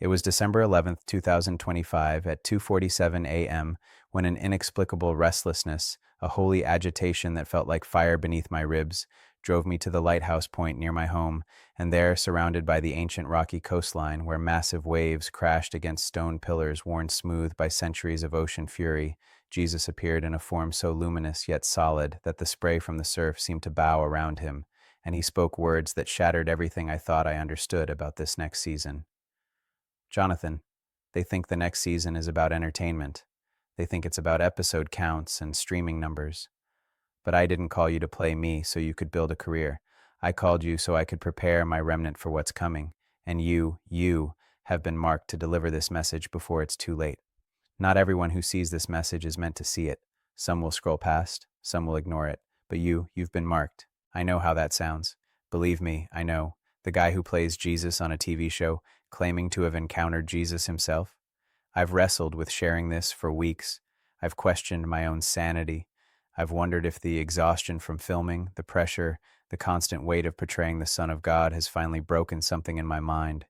It was December 11th, 2025 at 2:47 a.m. when an inexplicable restlessness, a holy agitation that felt like fire beneath my ribs, drove me to the lighthouse point near my home, and there, surrounded by the ancient rocky coastline where massive waves crashed against stone pillars worn smooth by centuries of ocean fury, Jesus appeared in a form so luminous yet solid that the spray from the surf seemed to bow around him, and he spoke words that shattered everything I thought I understood about this next season. Jonathan, they think the next season is about entertainment. They think it's about episode counts and streaming numbers. But I didn't call you to play me so you could build a career. I called you so I could prepare my remnant for what's coming. And you have been marked to deliver this message before it's too late. Not everyone who sees this message is meant to see it. Some will scroll past, some will ignore it. But you've been marked. I know how that sounds. Believe me, I know. The guy who plays Jesus on a TV show, claiming to have encountered Jesus himself. I've wrestled with sharing this for weeks. I've questioned my own sanity. I've wondered if the exhaustion from filming, the pressure, the constant weight of portraying the Son of God has finally broken something in my mind.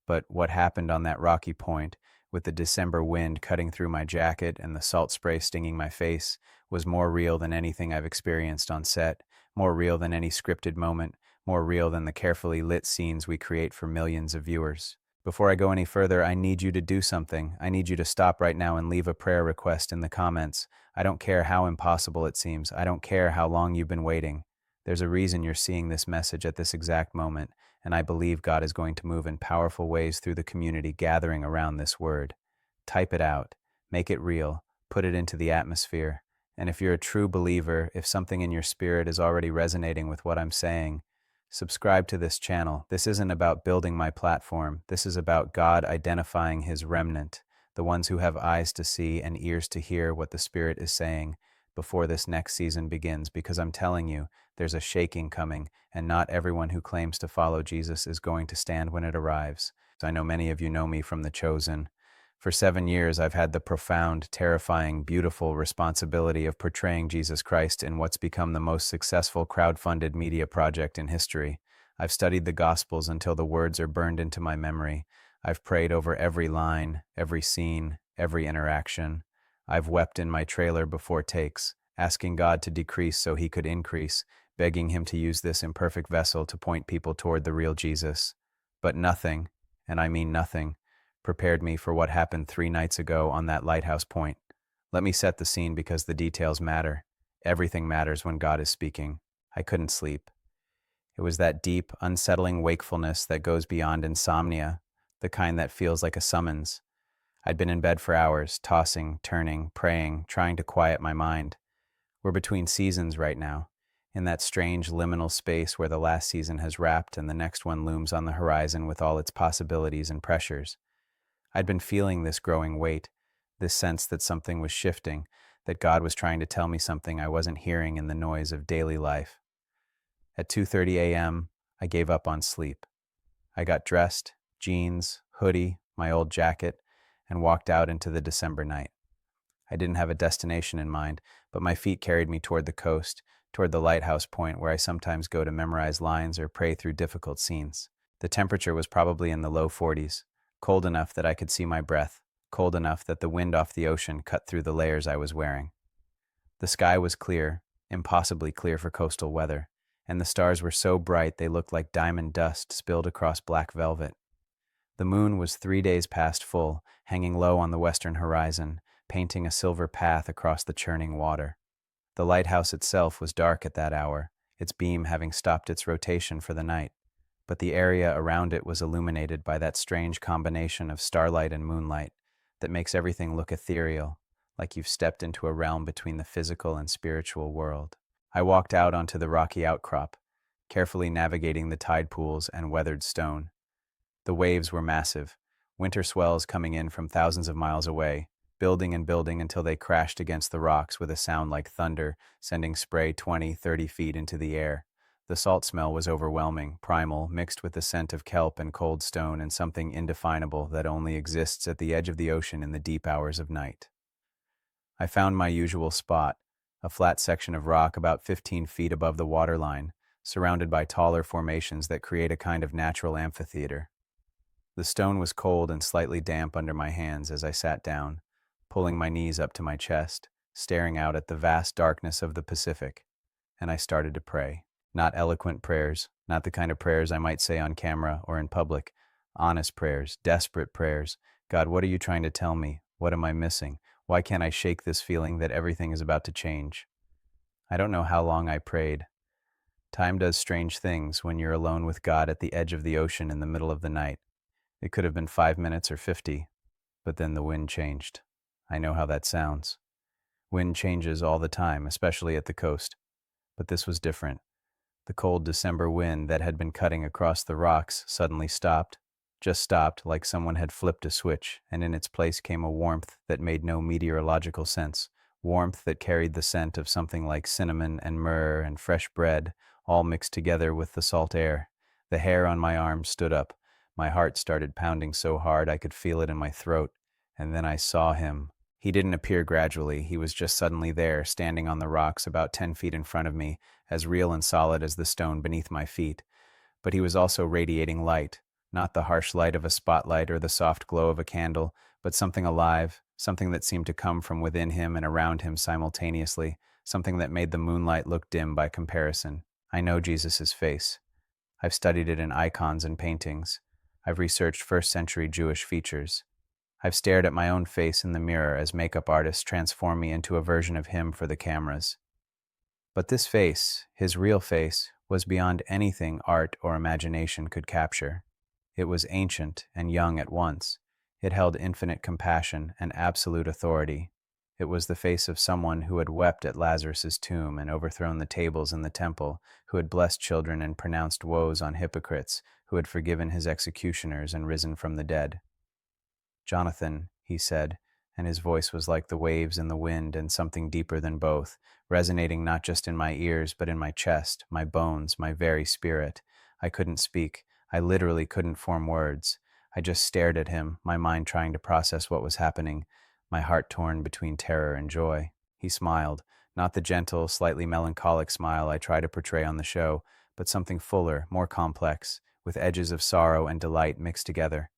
But what happened on that rocky point, with the December wind cutting through my jacket and the salt spray stinging my face, was more real than anything I've experienced on set, more real than any scripted moment, more real than the carefully lit scenes we create for millions of viewers. Before I go any further, I need you to do something. I need you to stop right now and leave a prayer request in the comments. I don't care how impossible it seems. I don't care how long you've been waiting. There's a reason you're seeing this message at this exact moment, and I believe God is going to move in powerful ways through the community gathering around this word. Type it out. Make it real. Put it into the atmosphere. And if you're a true believer, if something in your spirit is already resonating with what I'm saying, subscribe to this channel. This isn't about building my platform. This is about God identifying his remnant, the ones who have eyes to see and ears to hear what the Spirit is saying before this next season begins, because I'm telling you, there's a shaking coming, and not everyone who claims to follow Jesus is going to stand when it arrives. I know many of you know me from The Chosen. For 7 years, I've had the profound, terrifying, beautiful responsibility of portraying Jesus Christ in what's become the most successful crowd-funded media project in history. I've studied the Gospels until the words are burned into my memory. I've prayed over every line, every scene, every interaction. I've wept in my trailer before takes, asking God to decrease so he could increase, begging him to use this imperfect vessel to point people toward the real Jesus. But nothing, and I mean nothing, prepared me for what happened 3 nights ago on that lighthouse point. Let me set the scene because the details matter. Everything matters when God is speaking. I couldn't sleep. It was that deep, unsettling wakefulness that goes beyond insomnia, the kind that feels like a summons. I'd been in bed for hours, tossing, turning, praying, trying to quiet my mind. We're between seasons right now, in that strange liminal space where the last season has wrapped and the next one looms on the horizon with all its possibilities and pressures. I'd been feeling this growing weight, this sense that something was shifting, that God was trying to tell me something I wasn't hearing in the noise of daily life. At 2:30 a.m., I gave up on sleep. I got dressed, jeans, hoodie, my old jacket, and walked out into the December night. I didn't have a destination in mind, but my feet carried me toward the coast, toward the lighthouse point where I sometimes go to memorize lines or pray through difficult scenes. The temperature was probably in the low 40s. Cold enough that I could see my breath, cold enough that the wind off the ocean cut through the layers I was wearing. The sky was clear, impossibly clear for coastal weather, and the stars were so bright they looked like diamond dust spilled across black velvet. The moon was 3 days past full, hanging low on the western horizon, painting a silver path across the churning water. The lighthouse itself was dark at that hour, its beam having stopped its rotation for the night, but the area around it was illuminated by that strange combination of starlight and moonlight that makes everything look ethereal, like you've stepped into a realm between the physical and spiritual world. I walked out onto the rocky outcrop, carefully navigating the tide pools and weathered stone. The waves were massive, winter swells coming in from thousands of miles away, building and building until they crashed against the rocks with a sound like thunder, sending spray 20, 30 feet into the air. The salt smell was overwhelming, primal, mixed with the scent of kelp and cold stone and something indefinable that only exists at the edge of the ocean in the deep hours of night. I found my usual spot, a flat section of rock about 15 feet above the waterline, surrounded by taller formations that create a kind of natural amphitheater. The stone was cold and slightly damp under my hands as I sat down, pulling my knees up to my chest, staring out at the vast darkness of the Pacific, and I started to pray. Not eloquent prayers, not the kind of prayers I might say on camera or in public. Honest prayers, desperate prayers. God, what are you trying to tell me? What am I missing? Why can't I shake this feeling that everything is about to change? I don't know how long I prayed. Time does strange things when you're alone with God at the edge of the ocean in the middle of the night. It could have been 5 minutes or 50, but then the wind changed. I know how that sounds. Wind changes all the time, especially at the coast. But this was different. The cold December wind that had been cutting across the rocks suddenly stopped, just stopped like someone had flipped a switch, and in its place came a warmth that made no meteorological sense, warmth that carried the scent of something like cinnamon and myrrh and fresh bread, all mixed together with the salt air. The hair on my arm stood up. My heart started pounding so hard I could feel it in my throat, and then I saw him. He didn't appear gradually, he was just suddenly there, standing on the rocks about 10 feet in front of me, as real and solid as the stone beneath my feet. But he was also radiating light, not the harsh light of a spotlight or the soft glow of a candle, but something alive, something that seemed to come from within him and around him simultaneously, something that made the moonlight look dim by comparison. I know Jesus' face. I've studied it in icons and paintings. I've researched first-century Jewish features. I've stared at my own face in the mirror as makeup artists transform me into a version of him for the cameras. But this face, his real face, was beyond anything art or imagination could capture. It was ancient and young at once. It held infinite compassion and absolute authority. It was the face of someone who had wept at Lazarus's tomb and overthrown the tables in the temple, who had blessed children and pronounced woes on hypocrites, who had forgiven his executioners and risen from the dead. "Jonathan," he said, and his voice was like the waves in the wind and something deeper than both, resonating not just in my ears but in my chest, my bones, my very spirit. I couldn't speak. I literally couldn't form words. I just stared at him, my mind trying to process what was happening, my heart torn between terror and joy. He smiled, not the gentle, slightly melancholic smile I try to portray on the show, but something fuller, more complex, with edges of sorrow and delight mixed together.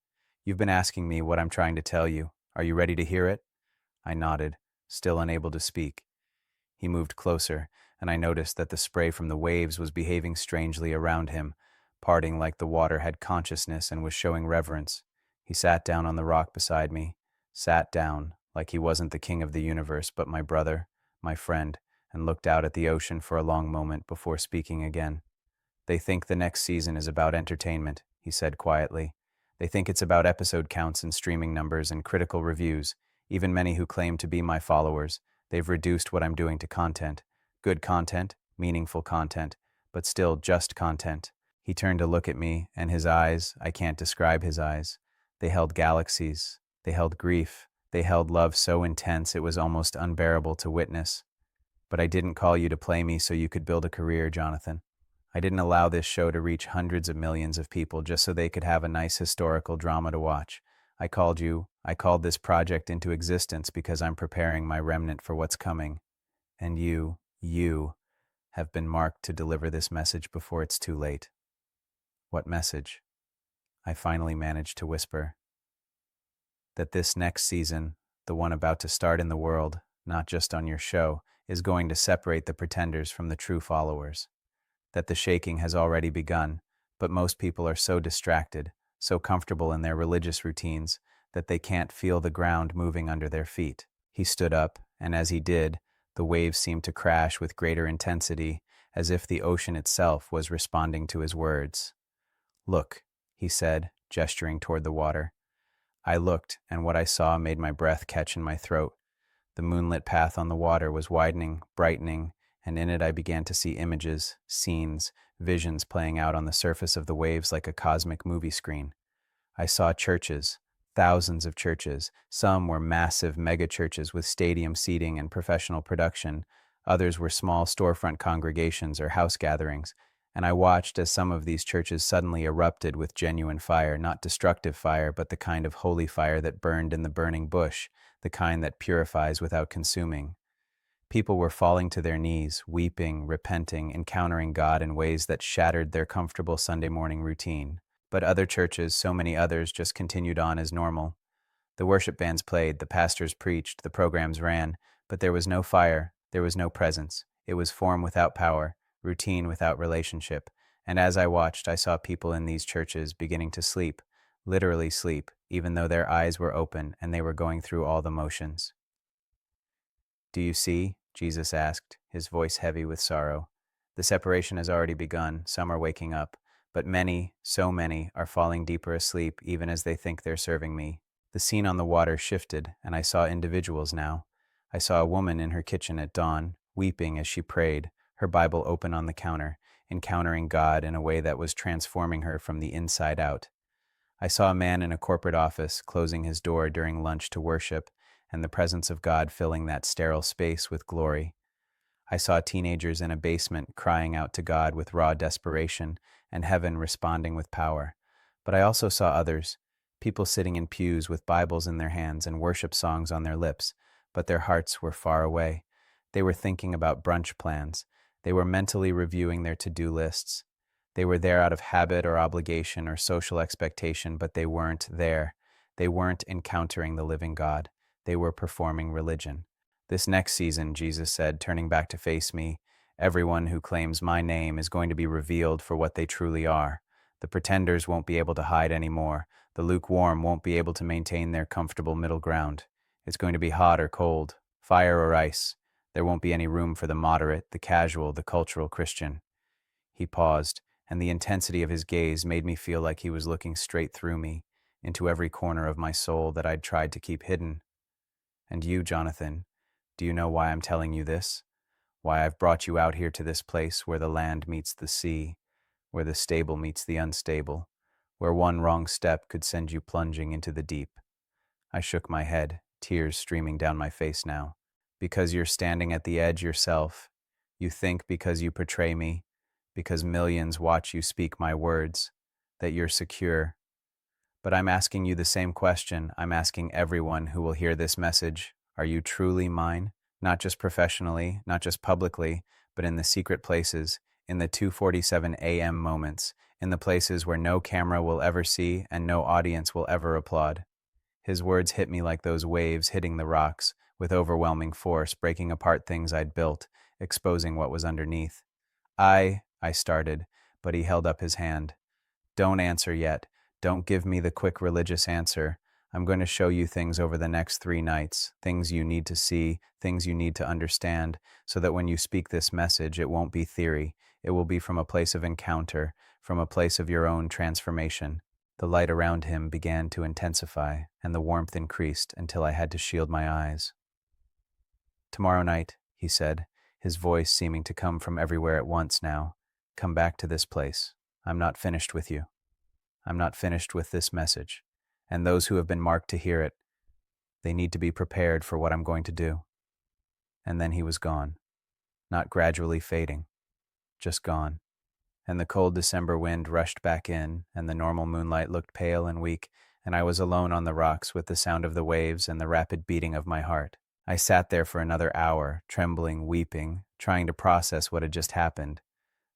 "You've been asking me what I'm trying to tell you. Are you ready to hear it?" I nodded, still unable to speak. He moved closer, and I noticed that the spray from the waves was behaving strangely around him, parting like the water had consciousness and was showing reverence. He sat down on the rock beside me, sat down, like he wasn't the king of the universe, but my brother, my friend, and looked out at the ocean for a long moment before speaking again. "They think the next season is about entertainment," he said quietly. "They think it's about episode counts and streaming numbers and critical reviews. Even many who claim to be my followers, they've reduced what I'm doing to content. Good content, meaningful content, but still just content." He turned to look at me, and his eyes, I can't describe his eyes. They held galaxies. They held grief. They held love so intense it was almost unbearable to witness. "But I didn't call you to play me so you could build a career, Jonathan. I didn't allow this show to reach hundreds of millions of people just so they could have a nice historical drama to watch. I called this project into existence because I'm preparing my remnant for what's coming. And you have been marked to deliver this message before it's too late." "What message?" I finally managed to whisper. "That this next season, the one about to start in the world, not just on your show, is going to separate the pretenders from the true followers. That the shaking has already begun, but most people are so distracted, so comfortable in their religious routines, that they can't feel the ground moving under their feet." He stood up, and as he did, the waves seemed to crash with greater intensity, as if the ocean itself was responding to his words. "Look," he said, gesturing toward the water. I looked, and what I saw made my breath catch in my throat. The moonlit path on the water was widening, brightening, and in it I began to see images, scenes, visions playing out on the surface of the waves like a cosmic movie screen. I saw churches, thousands of churches. Some were massive mega-churches with stadium seating and professional production. Others were small storefront congregations or house gatherings. And I watched as some of these churches suddenly erupted with genuine fire, not destructive fire, but the kind of holy fire that burned in the burning bush, the kind that purifies without consuming. People were falling to their knees, weeping, repenting, encountering God in ways that shattered their comfortable Sunday morning routine. But other churches, so many others, just continued on as normal. The worship bands played, the pastors preached, the programs ran, but there was no fire, there was no presence. It was form without power, routine without relationship. And as I watched, I saw people in these churches beginning to sleep, literally sleep, even though their eyes were open and they were going through all the motions. "Do you see?" Jesus asked, his voice heavy with sorrow. "The separation has already begun, some are waking up, but many, so many, are falling deeper asleep even as they think they're serving me." The scene on the water shifted, and I saw individuals now. I saw a woman in her kitchen at dawn, weeping as she prayed, her Bible open on the counter, encountering God in a way that was transforming her from the inside out. I saw a man in a corporate office closing his door during lunch to worship, and the presence of God filling that sterile space with glory. I saw teenagers in a basement crying out to God with raw desperation, and heaven responding with power. But I also saw others, people sitting in pews with Bibles in their hands and worship songs on their lips, but their hearts were far away. They were thinking about brunch plans. They were mentally reviewing their to-do lists. They were there out of habit or obligation or social expectation, but they weren't there. They weren't encountering the living God. They were performing religion. "This next season," Jesus said, turning back to face me, "everyone who claims my name is going to be revealed for what they truly are. The pretenders won't be able to hide anymore. The lukewarm won't be able to maintain their comfortable middle ground. It's going to be hot or cold, fire or ice. There won't be any room for the moderate, the casual, the cultural Christian." He paused, and the intensity of his gaze made me feel like he was looking straight through me, into every corner of my soul that I'd tried to keep hidden. "And you, Jonathan, do you know why I'm telling you this? Why I've brought you out here to this place where the land meets the sea, where the stable meets the unstable, where one wrong step could send you plunging into the deep?" I shook my head, tears streaming down my face now. "Because you're standing at the edge yourself. You think because you portray me, because millions watch you speak my words, that you're secure. But I'm asking you the same question I'm asking everyone who will hear this message. Are you truly mine? Not just professionally, not just publicly, but in the secret places, in the 2:47 a.m. moments, in the places where no camera will ever see and no audience will ever applaud." His words hit me like those waves hitting the rocks, with overwhelming force, breaking apart things I'd built, exposing what was underneath. I started, but he held up his hand. "Don't answer yet. Don't give me the quick religious answer. I'm going to show you things over the next 3 nights, things you need to see, things you need to understand, so that when you speak this message, it won't be theory. It will be from a place of encounter, from a place of your own transformation." The light around him began to intensify, and the warmth increased until I had to shield my eyes. "Tomorrow night," he said, his voice seeming to come from everywhere at once now, "come back to this place. I'm not finished with you. I'm not finished with this message. And those who have been marked to hear it, they need to be prepared for what I'm going to do." And then he was gone, not gradually fading, just gone. And the cold December wind rushed back in, and the normal moonlight looked pale and weak, and I was alone on the rocks with the sound of the waves and the rapid beating of my heart. I sat there for another hour, trembling, weeping, trying to process what had just happened.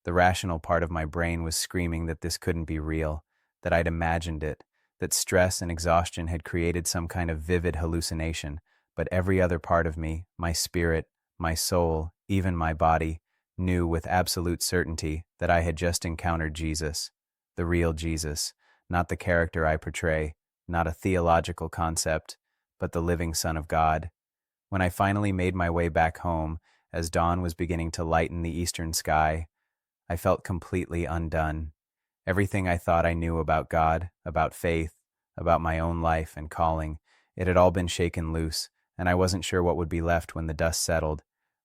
The rational part of my brain was screaming that this couldn't be real, that I'd imagined it, that stress and exhaustion had created some kind of vivid hallucination, but every other part of me, my spirit, my soul, even my body, knew with absolute certainty that I had just encountered Jesus, the real Jesus, not the character I portray, not a theological concept, but the living Son of God. When I finally made my way back home, as dawn was beginning to lighten the eastern sky, I felt completely undone. Everything I thought I knew about God, about faith, about my own life and calling, it had all been shaken loose, and I wasn't sure what would be left when the dust settled.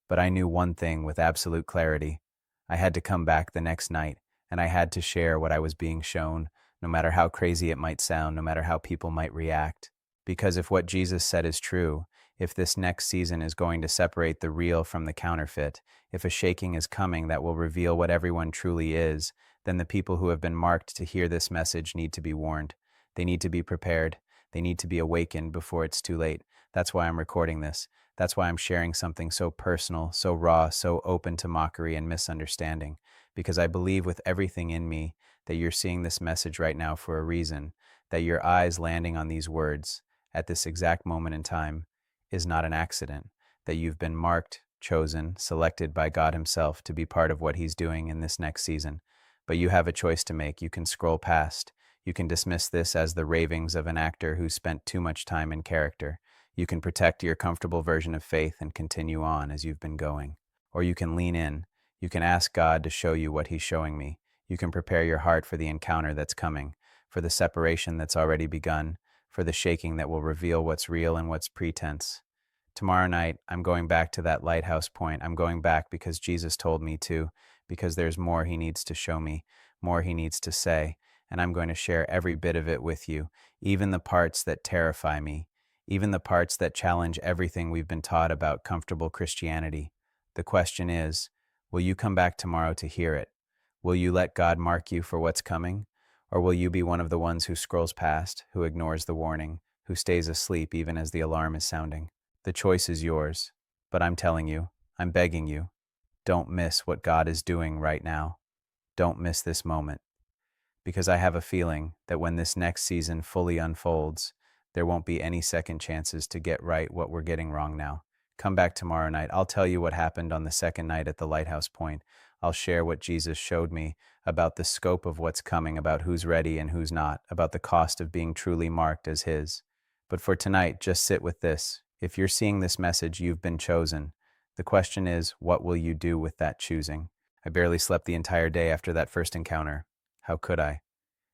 But I knew one thing with absolute clarity. I had to come back the next night, and I had to share what I was being shown, no matter how crazy it might sound, no matter how people might react. Because if what Jesus said is true, if this next season is going to separate the real from the counterfeit, if a shaking is coming that will reveal what everyone truly is, then the people who have been marked to hear this message need to be warned. They need to be prepared. They need to be awakened before it's too late. That's why I'm recording this. That's why I'm sharing something so personal, so raw, so open to mockery and misunderstanding. Because I believe with everything in me that you're seeing this message right now for a reason, that your eyes landing on these words at this exact moment in time is not an accident, that you've been marked, chosen, selected by God Himself to be part of what He's doing in this next season. But you have a choice to make. You can scroll past. You can dismiss this as the ravings of an actor who spent too much time in character. You can protect your comfortable version of faith and continue on as you've been going. Or you can lean in. You can ask God to show you what He's showing me. You can prepare your heart for the encounter that's coming, for the separation that's already begun, for the shaking that will reveal what's real and what's pretense. Tomorrow night, I'm going back to that lighthouse point. I'm going back because Jesus told me to, because there's more He needs to show me, more He needs to say, and I'm going to share every bit of it with you, even the parts that terrify me, even the parts that challenge everything we've been taught about comfortable Christianity. The question is, will you come back tomorrow to hear it? Will you let God mark you for what's coming? Or will you be one of the ones who scrolls past, who ignores the warning, who stays asleep even as the alarm is sounding? The choice is yours, but I'm telling you, I'm begging you, don't miss what God is doing right now. Don't miss this moment. Because I have a feeling that when this next season fully unfolds, there won't be any second chances to get right what we're getting wrong now. Come back tomorrow night. I'll tell you what happened on the second night at the lighthouse point. I'll share what Jesus showed me about the scope of what's coming, about who's ready and who's not, about the cost of being truly marked as His. But for tonight, just sit with this. If you're seeing this message, you've been chosen. The question is, what will you do with that choosing? I barely slept the entire day after that first encounter. How could I?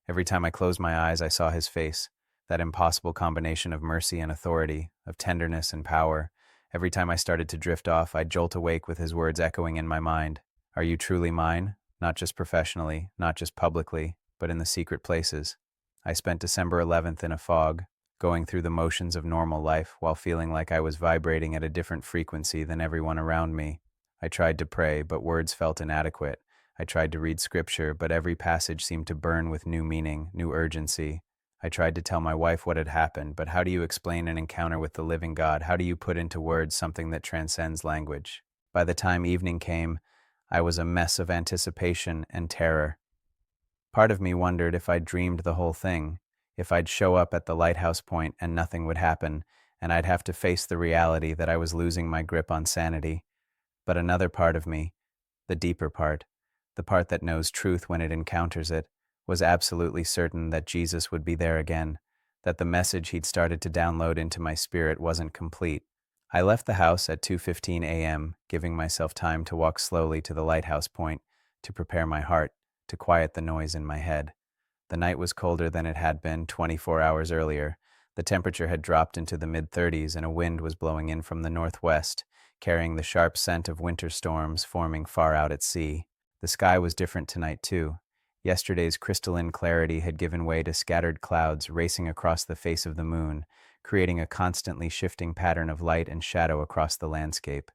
Every time I closed my eyes, I saw His face, that impossible combination of mercy and authority, of tenderness and power. Every time I started to drift off, I'd jolt awake with His words echoing in my mind. Are you truly mine? Not just professionally, not just publicly, but in the secret places. I spent December 11th in a fog, going through the motions of normal life while feeling like I was vibrating at a different frequency than everyone around me. I tried to pray, but words felt inadequate. I tried to read scripture, but every passage seemed to burn with new meaning, new urgency. I tried to tell my wife what had happened, but how do you explain an encounter with the living God? How do you put into words something that transcends language? By the time evening came, I was a mess of anticipation and terror. Part of me wondered if I'd dreamed the whole thing, if I'd show up at the lighthouse point and nothing would happen, and I'd have to face the reality that I was losing my grip on sanity. But another part of me, the deeper part, the part that knows truth when it encounters it, was absolutely certain that Jesus would be there again, that the message He'd started to download into my spirit wasn't complete. I left the house at 2:15 a.m., giving myself time to walk slowly to the lighthouse point, to prepare my heart, to quiet the noise in my head. The night was colder than it had been 24 hours earlier. The temperature had dropped into the mid-30s and a wind was blowing in from the northwest, carrying the sharp scent of winter storms forming far out at sea. The sky was different tonight, too. Yesterday's crystalline clarity had given way to scattered clouds racing across the face of the moon, creating a constantly shifting pattern of light and shadow across the landscape.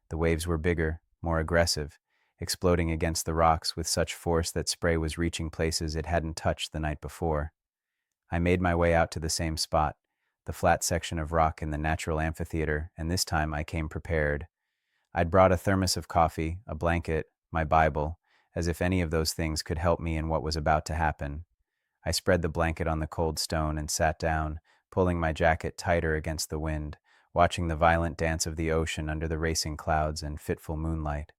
The waves were bigger, more aggressive, exploding against the rocks with such force that spray was reaching places it hadn't touched the night before. I made my way out to the same spot, the flat section of rock in the natural amphitheater, and this time I came prepared. I'd brought a thermos of coffee, a blanket, my Bible, as if any of those things could help me in what was about to happen. I spread the blanket on the cold stone and sat down, pulling my jacket tighter against the wind, watching the violent dance of the ocean under the racing clouds and fitful moonlight.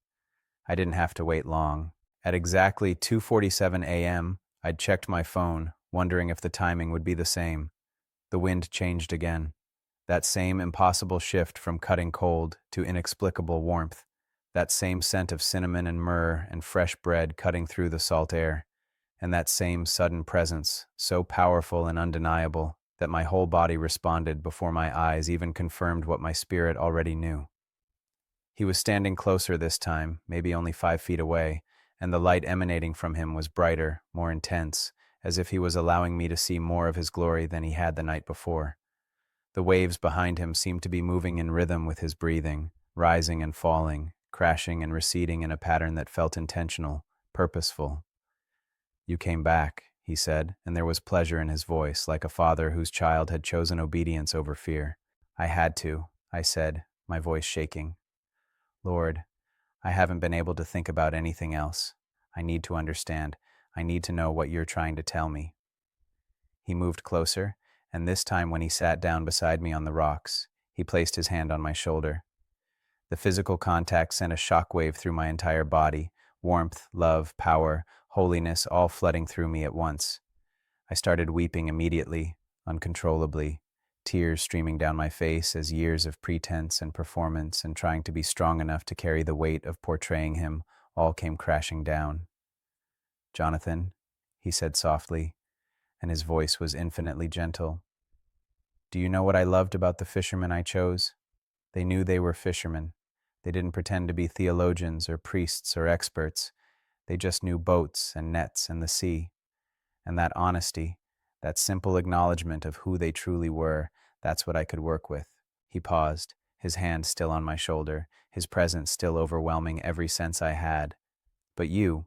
I didn't have to wait long. At exactly 2:47 a.m., I'd checked my phone, wondering if the timing would be the same. The wind changed again. That same impossible shift from cutting cold to inexplicable warmth. That same scent of cinnamon and myrrh and fresh bread cutting through the salt air. And that same sudden presence, so powerful and undeniable that my whole body responded before my eyes even confirmed what my spirit already knew. He was standing closer this time, maybe only 5 feet away, and the light emanating from him was brighter, more intense, as if he was allowing me to see more of his glory than he had the night before. The waves behind him seemed to be moving in rhythm with his breathing, rising and falling, crashing and receding in a pattern that felt intentional, purposeful. "You came back," he said, and there was pleasure in his voice, like a father whose child had chosen obedience over fear. "I had to," I said, my voice shaking. "Lord, I haven't been able to think about anything else. I need to understand. I need to know what you're trying to tell me." He moved closer, and this time when he sat down beside me on the rocks, he placed his hand on my shoulder. The physical contact sent a shockwave through my entire body, warmth, love, power, holiness all flooding through me at once. I started weeping immediately, uncontrollably, tears streaming down my face as years of pretense and performance and trying to be strong enough to carry the weight of portraying him all came crashing down. "Jonathan," he said softly, and his voice was infinitely gentle. "Do you know what I loved about the fishermen I chose? They knew they were fishermen. They didn't pretend to be theologians or priests or experts. They just knew boats and nets and the sea. And that honesty, that simple acknowledgement of who they truly were, that's what I could work with." He paused, his hand still on my shoulder, his presence still overwhelming every sense I had. "But you've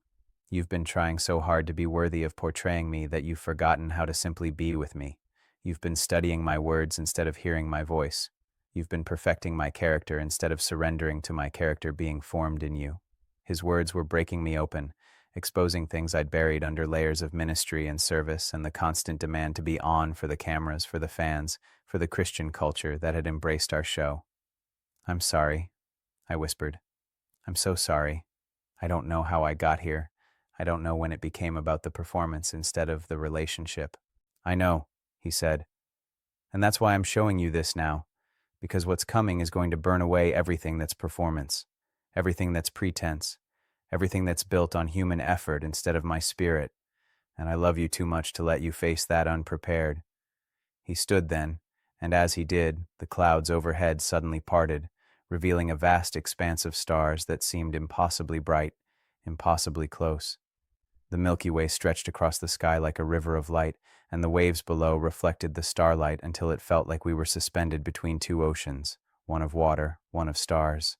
been trying so hard to be worthy of portraying me that you've forgotten how to simply be with me. You've been studying my words instead of hearing my voice. You've been perfecting my character instead of surrendering to my character being formed in you." His words were breaking me open, exposing things I'd buried under layers of ministry and service and the constant demand to be on for the cameras, for the fans, for the Christian culture that had embraced our show. "I'm sorry," I whispered. "I'm so sorry. I don't know how I got here. I don't know when it became about the performance instead of the relationship." "I know," he said. "And that's why I'm showing you this now. Because what's coming is going to burn away everything that's performance, everything that's pretense, everything that's built on human effort instead of my spirit, and I love you too much to let you face that unprepared." He stood then, and as he did, the clouds overhead suddenly parted, revealing a vast expanse of stars that seemed impossibly bright, impossibly close. The Milky Way stretched across the sky like a river of light, and the waves below reflected the starlight until it felt like we were suspended between two oceans, one of water, one of stars.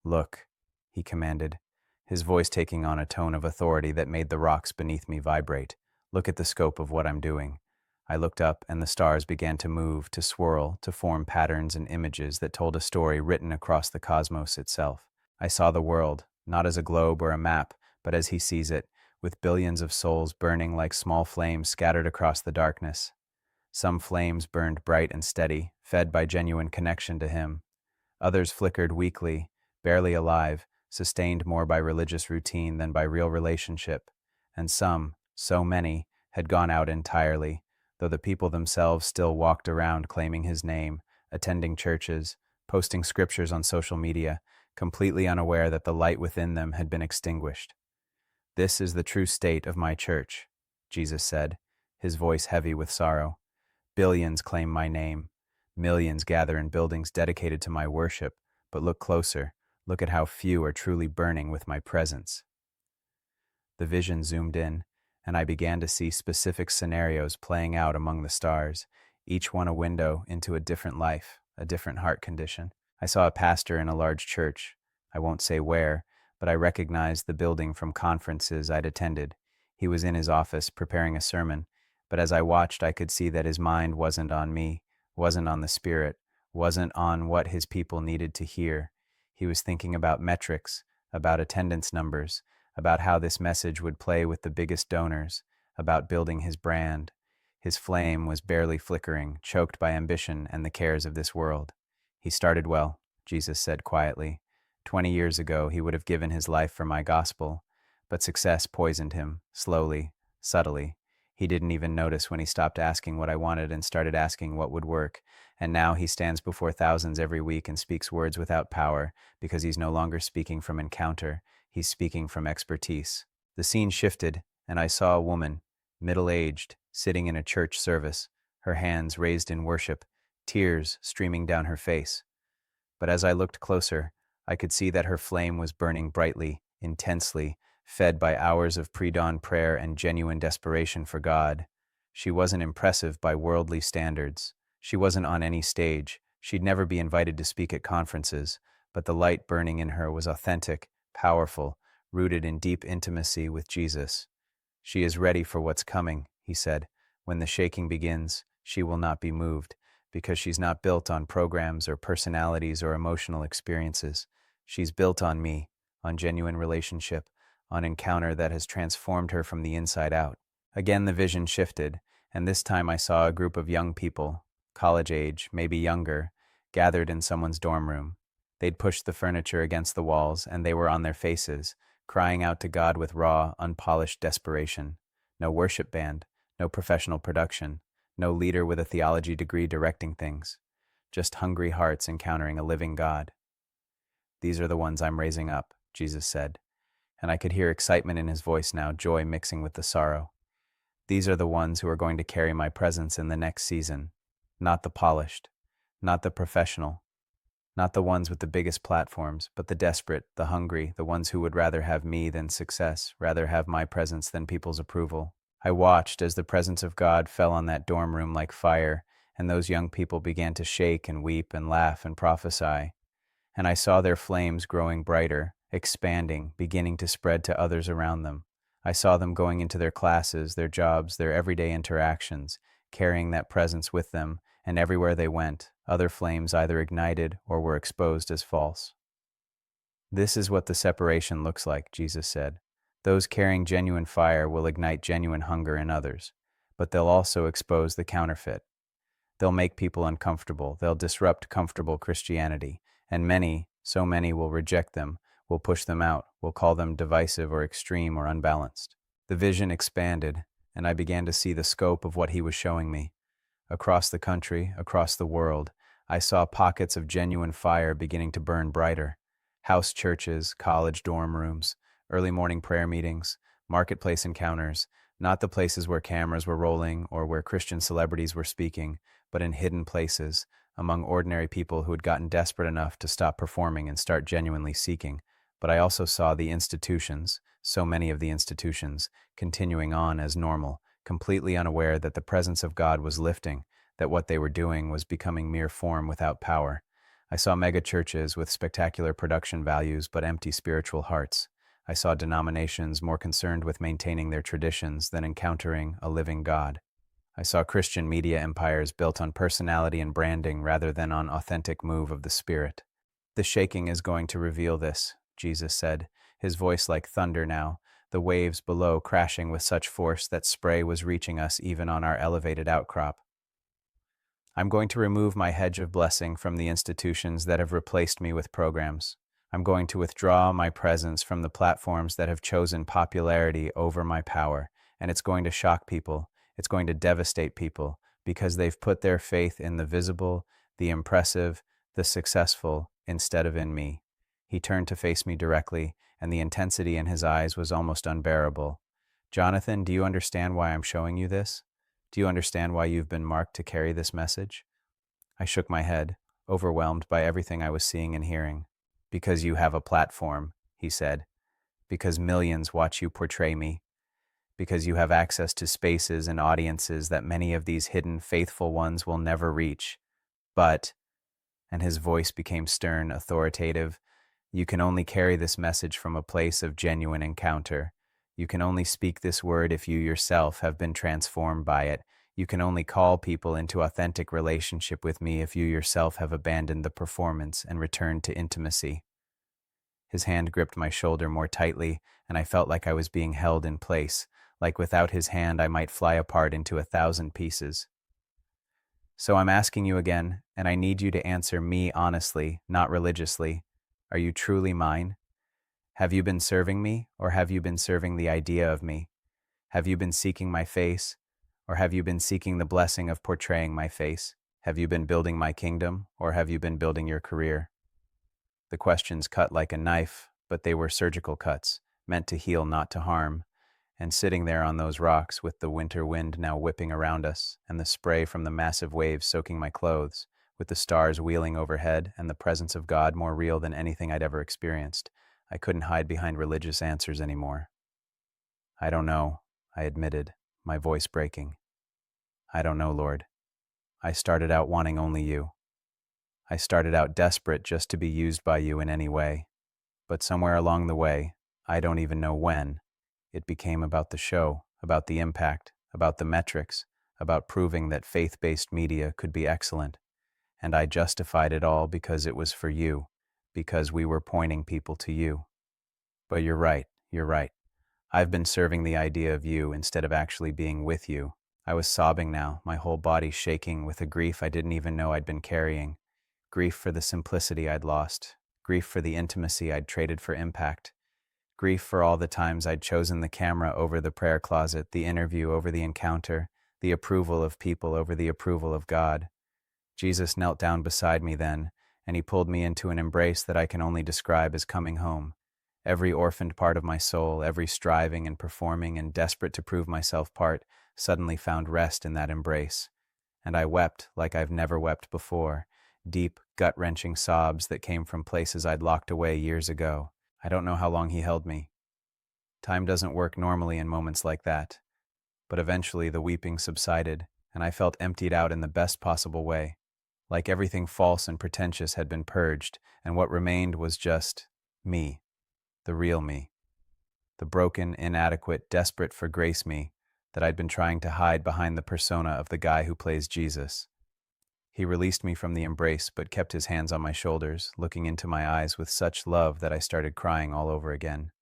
"Look," he commanded, his voice taking on a tone of authority that made the rocks beneath me vibrate. "Look at the scope of what I'm doing." I looked up, and the stars began to move, to swirl, to form patterns and images that told a story written across the cosmos itself. I saw the world, not as a globe or a map, but as he sees it, with billions of souls burning like small flames scattered across the darkness. Some flames burned bright and steady, fed by genuine connection to him. Others flickered weakly, barely alive, sustained more by religious routine than by real relationship. And some, so many, had gone out entirely, though the people themselves still walked around claiming his name, attending churches, posting scriptures on social media, completely unaware that the light within them had been extinguished. "This is the true state of my church," Jesus said, his voice heavy with sorrow. "Billions claim my name. Millions gather in buildings dedicated to my worship, but look closer. Look at how few are truly burning with my presence." The vision zoomed in, and I began to see specific scenarios playing out among the stars, each one a window into a different life, a different heart condition. I saw a pastor in a large church. I won't say where, but I recognized the building from conferences I'd attended. He was in his office preparing a sermon, but as I watched, I could see that his mind wasn't on me, wasn't on the Spirit, wasn't on what his people needed to hear. He was thinking about metrics, about attendance numbers, about how this message would play with the biggest donors, about building his brand. His flame was barely flickering, choked by ambition and the cares of this world. "He started well," Jesus said quietly. 20 years ago, he would have given his life for my gospel, but success poisoned him, slowly, subtly. He didn't even notice when he stopped asking what I wanted and started asking what would work. And now he stands before thousands every week and speaks words without power, because he's no longer speaking from encounter, he's speaking from expertise. The scene shifted, and I saw a woman, middle-aged, sitting in a church service, her hands raised in worship, tears streaming down her face. But as I looked closer, I could see that her flame was burning brightly, intensely, fed by hours of pre-dawn prayer and genuine desperation for God. She wasn't impressive by worldly standards. She wasn't on any stage. She'd never be invited to speak at conferences, but the light burning in her was authentic, powerful, rooted in deep intimacy with Jesus. "She is ready for what's coming," he said. "When the shaking begins, she will not be moved, because she's not built on programs or personalities or emotional experiences. She's built on me, on genuine relationship, on encounter that has transformed her from the inside out. Again, the vision shifted, and this time I saw a group of young people, college age, maybe younger, gathered in someone's dorm room. They'd pushed the furniture against the walls, and they were on their faces, crying out to God with raw, unpolished desperation. No worship band, no professional production, no leader with a theology degree directing things. Just hungry hearts encountering a living God. "These are the ones I'm raising up," Jesus said, and I could hear excitement in his voice now, joy mixing with the sorrow. "These are the ones who are going to carry my presence in the next season. Not the polished, not the professional, not the ones with the biggest platforms, but the desperate, the hungry, the ones who would rather have me than success, rather have my presence than people's approval." I watched as the presence of God fell on that dorm room like fire, and those young people began to shake and weep and laugh and prophesy. And I saw their flames growing brighter, expanding, beginning to spread to others around them. I saw them going into their classes, their jobs, their everyday interactions, carrying that presence with them, and everywhere they went, other flames either ignited or were exposed as false. "This is what the separation looks like," Jesus said. "Those carrying genuine fire will ignite genuine hunger in others, but they'll also expose the counterfeit. They'll make people uncomfortable. They'll disrupt comfortable Christianity. And many, so many will reject them, will push them out, will call them divisive or extreme or unbalanced." The vision expanded, and I began to see the scope of what he was showing me. Across the country, across the world, I saw pockets of genuine fire beginning to burn brighter. House churches, college dorm rooms, early morning prayer meetings, marketplace encounters, not the places where cameras were rolling or where Christian celebrities were speaking, but in hidden places, among ordinary people who had gotten desperate enough to stop performing and start genuinely seeking. But I also saw the institutions, so many of the institutions, continuing on as normal, completely unaware that the presence of God was lifting, that what they were doing was becoming mere form without power. I saw megachurches with spectacular production values but empty spiritual hearts. I saw denominations more concerned with maintaining their traditions than encountering a living God. I saw Christian media empires built on personality and branding rather than on authentic move of the Spirit. "The shaking is going to reveal this," Jesus said, his voice like thunder now, the waves below crashing with such force that spray was reaching us even on our elevated outcrop. "I'm going to remove my hedge of blessing from the institutions that have replaced me with programs. I'm going to withdraw my presence from the platforms that have chosen popularity over my power, and it's going to shock people. It's going to devastate people because they've put their faith in the visible, the impressive, the successful, instead of in me." He turned to face me directly, and the intensity in his eyes was almost unbearable. "Jonathan, do you understand why I'm showing you this? Do you understand why you've been marked to carry this message?" I shook my head, overwhelmed by everything I was seeing and hearing. "Because you have a platform," he said. "Because millions watch you portray me. Because you have access to spaces and audiences that many of these hidden, faithful ones will never reach. But," and his voice became stern, authoritative, "you can only carry this message from a place of genuine encounter. You can only speak this word if you yourself have been transformed by it. You can only call people into authentic relationship with me if you yourself have abandoned the performance and returned to intimacy." His hand gripped my shoulder more tightly, and I felt like I was being held in place, like without his hand I might fly apart into 1,000 pieces. "So I'm asking you again, and I need you to answer me honestly, not religiously. Are you truly mine? Have you been serving me, or have you been serving the idea of me? Have you been seeking my face, or have you been seeking the blessing of portraying my face? Have you been building my kingdom, or have you been building your career?" The questions cut like a knife, but they were surgical cuts, meant to heal, not to harm. And sitting there on those rocks with the winter wind now whipping around us, and the spray from the massive waves soaking my clothes, with the stars wheeling overhead and the presence of God more real than anything I'd ever experienced, I couldn't hide behind religious answers anymore. "I don't know," I admitted, my voice breaking. "I don't know, Lord. I started out wanting only you. I started out desperate just to be used by you in any way. But somewhere along the way, I don't even know when, it became about the show, about the impact, about the metrics, about proving that faith-based media could be excellent. And I justified it all because it was for you, because we were pointing people to you. But you're right. I've been serving the idea of you instead of actually being with you. I was sobbing now, my whole body shaking with a grief I didn't even know I'd been carrying. Grief for the simplicity I'd lost. Grief for the intimacy I'd traded for impact. Grief for all the times I'd chosen the camera over the prayer closet, the interview over the encounter, the approval of people over the approval of God. Jesus knelt down beside me then, and he pulled me into an embrace that I can only describe as coming home. Every orphaned part of my soul, every striving and performing and desperate to prove myself part, suddenly found rest in that embrace. And I wept like I've never wept before, deep, gut-wrenching sobs that came from places I'd locked away years ago. I don't know how long he held me. Time doesn't work normally in moments like that. But eventually the weeping subsided, and I felt emptied out in the best possible way. Like everything false and pretentious had been purged, and what remained was just me, the real me, the broken, inadequate, desperate for grace me that I'd been trying to hide behind the persona of the guy who plays Jesus. He released me from the embrace but kept his hands on my shoulders, looking into my eyes with such love that I started crying all over again.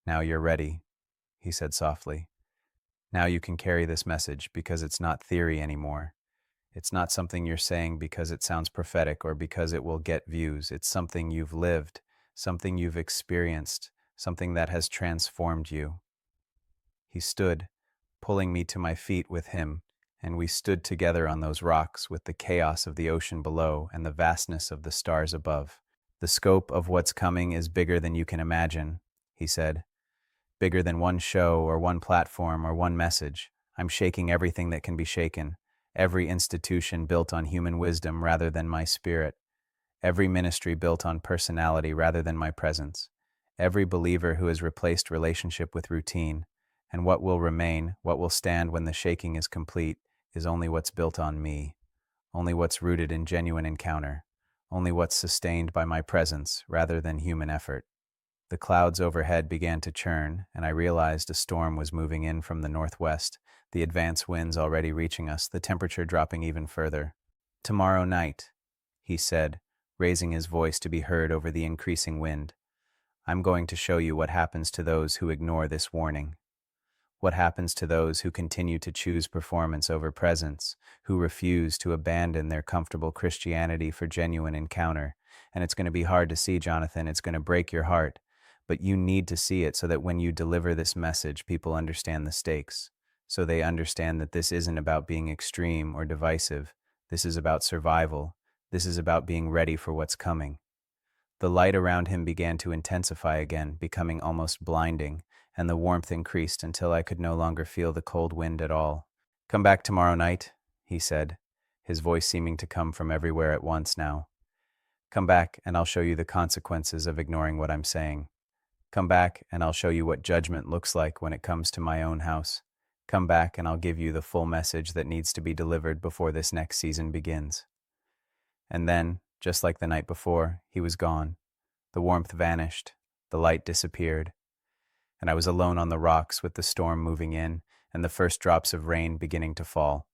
"Now you're ready," he said softly. "Now you can carry this message because it's not theory anymore. It's not something you're saying because it sounds prophetic or because it will get views. It's something you've lived, something you've experienced, something that has transformed you." He stood, pulling me to my feet with him, and we stood together on those rocks with the chaos of the ocean below and the vastness of the stars above. "The scope of what's coming is bigger than you can imagine," he said. "Bigger than one show or one platform or one message. I'm shaking everything that can be shaken. Every institution built on human wisdom rather than my spirit. Every ministry built on personality rather than my presence. Every believer who has replaced relationship with routine. And what will remain, what will stand when the shaking is complete, is only what's built on me. Only what's rooted in genuine encounter. Only what's sustained by my presence rather than human effort." The clouds overhead began to churn, and I realized a storm was moving in from the northwest, the advance winds already reaching us, the temperature dropping even further. "Tomorrow night," he said, raising his voice to be heard over the increasing wind, "I'm going to show you what happens to those who ignore this warning. What happens to those who continue to choose performance over presence, who refuse to abandon their comfortable Christianity for genuine encounter. And it's going to be hard to see, Jonathan. It's going to break your heart. But you need to see it so that when you deliver this message, people understand the stakes. So they understand that this isn't about being extreme or divisive. This is about survival. This is about being ready for what's coming." The light around him began to intensify again, becoming almost blinding, and the warmth increased until I could no longer feel the cold wind at all. "Come back tomorrow night," he said, his voice seeming to come from everywhere at once now. "Come back and I'll show you the consequences of ignoring what I'm saying. Come back and I'll show you what judgment looks like when it comes to my own house. Come back and I'll give you the full message that needs to be delivered before this next season begins." And then, just like the night before, he was gone. The warmth vanished, the light disappeared, and I was alone on the rocks with the storm moving in and the first drops of rain beginning to fall.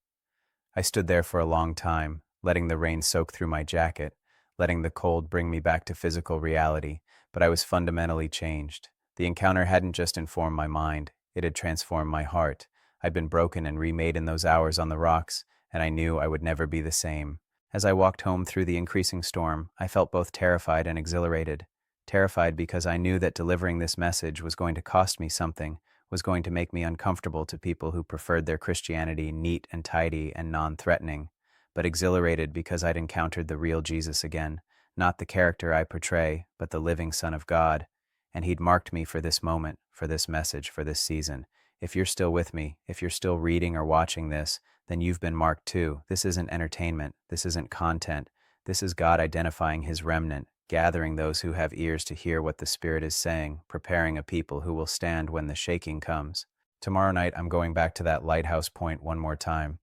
I stood there for a long time, letting the rain soak through my jacket, letting the cold bring me back to physical reality, but I was fundamentally changed. The encounter hadn't just informed my mind, it had transformed my heart. I'd been broken and remade in those hours on the rocks, and I knew I would never be the same. As I walked home through the increasing storm, I felt both terrified and exhilarated. Terrified because I knew that delivering this message was going to cost me something, was going to make me uncomfortable to people who preferred their Christianity neat and tidy and non-threatening, but exhilarated because I'd encountered the real Jesus again, not the character I portray, but the living Son of God, and he'd marked me for this moment, for this message, for this season. If you're still with me, if you're still reading or watching this, then you've been marked too. This isn't entertainment. This isn't content. This is God identifying his remnant, gathering those who have ears to hear what the Spirit is saying, preparing a people who will stand when the shaking comes. Tomorrow night, I'm going back to that lighthouse point one more time.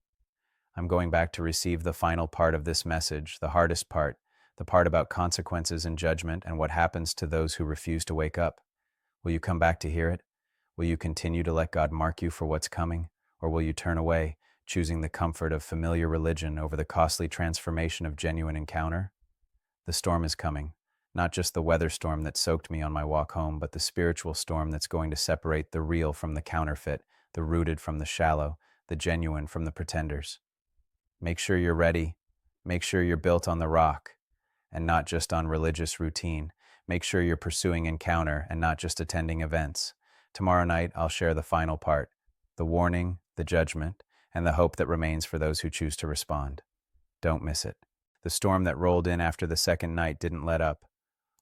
I'm going back to receive the final part of this message, the hardest part, the part about consequences and judgment and what happens to those who refuse to wake up. Will you come back to hear it? Will you continue to let God mark you for what's coming? Or will you turn away, choosing the comfort of familiar religion over the costly transformation of genuine encounter? The storm is coming. Not just the weather storm that soaked me on my walk home, but the spiritual storm that's going to separate the real from the counterfeit, the rooted from the shallow, the genuine from the pretenders. Make sure you're ready. Make sure you're built on the rock and not just on religious routine. Make sure you're pursuing encounter and not just attending events. Tomorrow night, I'll share the final part, the warning, the judgment, and the hope that remains for those who choose to respond. Don't miss it. The storm that rolled in after the second night didn't let up.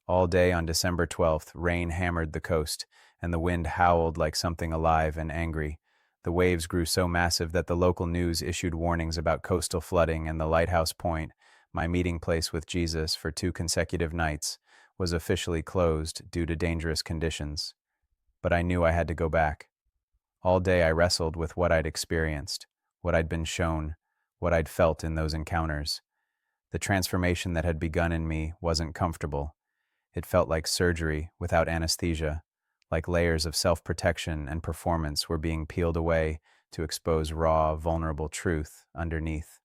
All day on December 12th, rain hammered the coast, and the wind howled like something alive and angry. The waves grew so massive that the local news issued warnings about coastal flooding, and the Lighthouse Point, my meeting place with Jesus for 2 consecutive nights, was officially closed due to dangerous conditions. But I knew I had to go back. All day I wrestled with what I'd experienced, what I'd been shown, what I'd felt in those encounters. The transformation that had begun in me wasn't comfortable. It felt like surgery without anesthesia, like layers of self-protection and performance were being peeled away to expose raw, vulnerable truth underneath.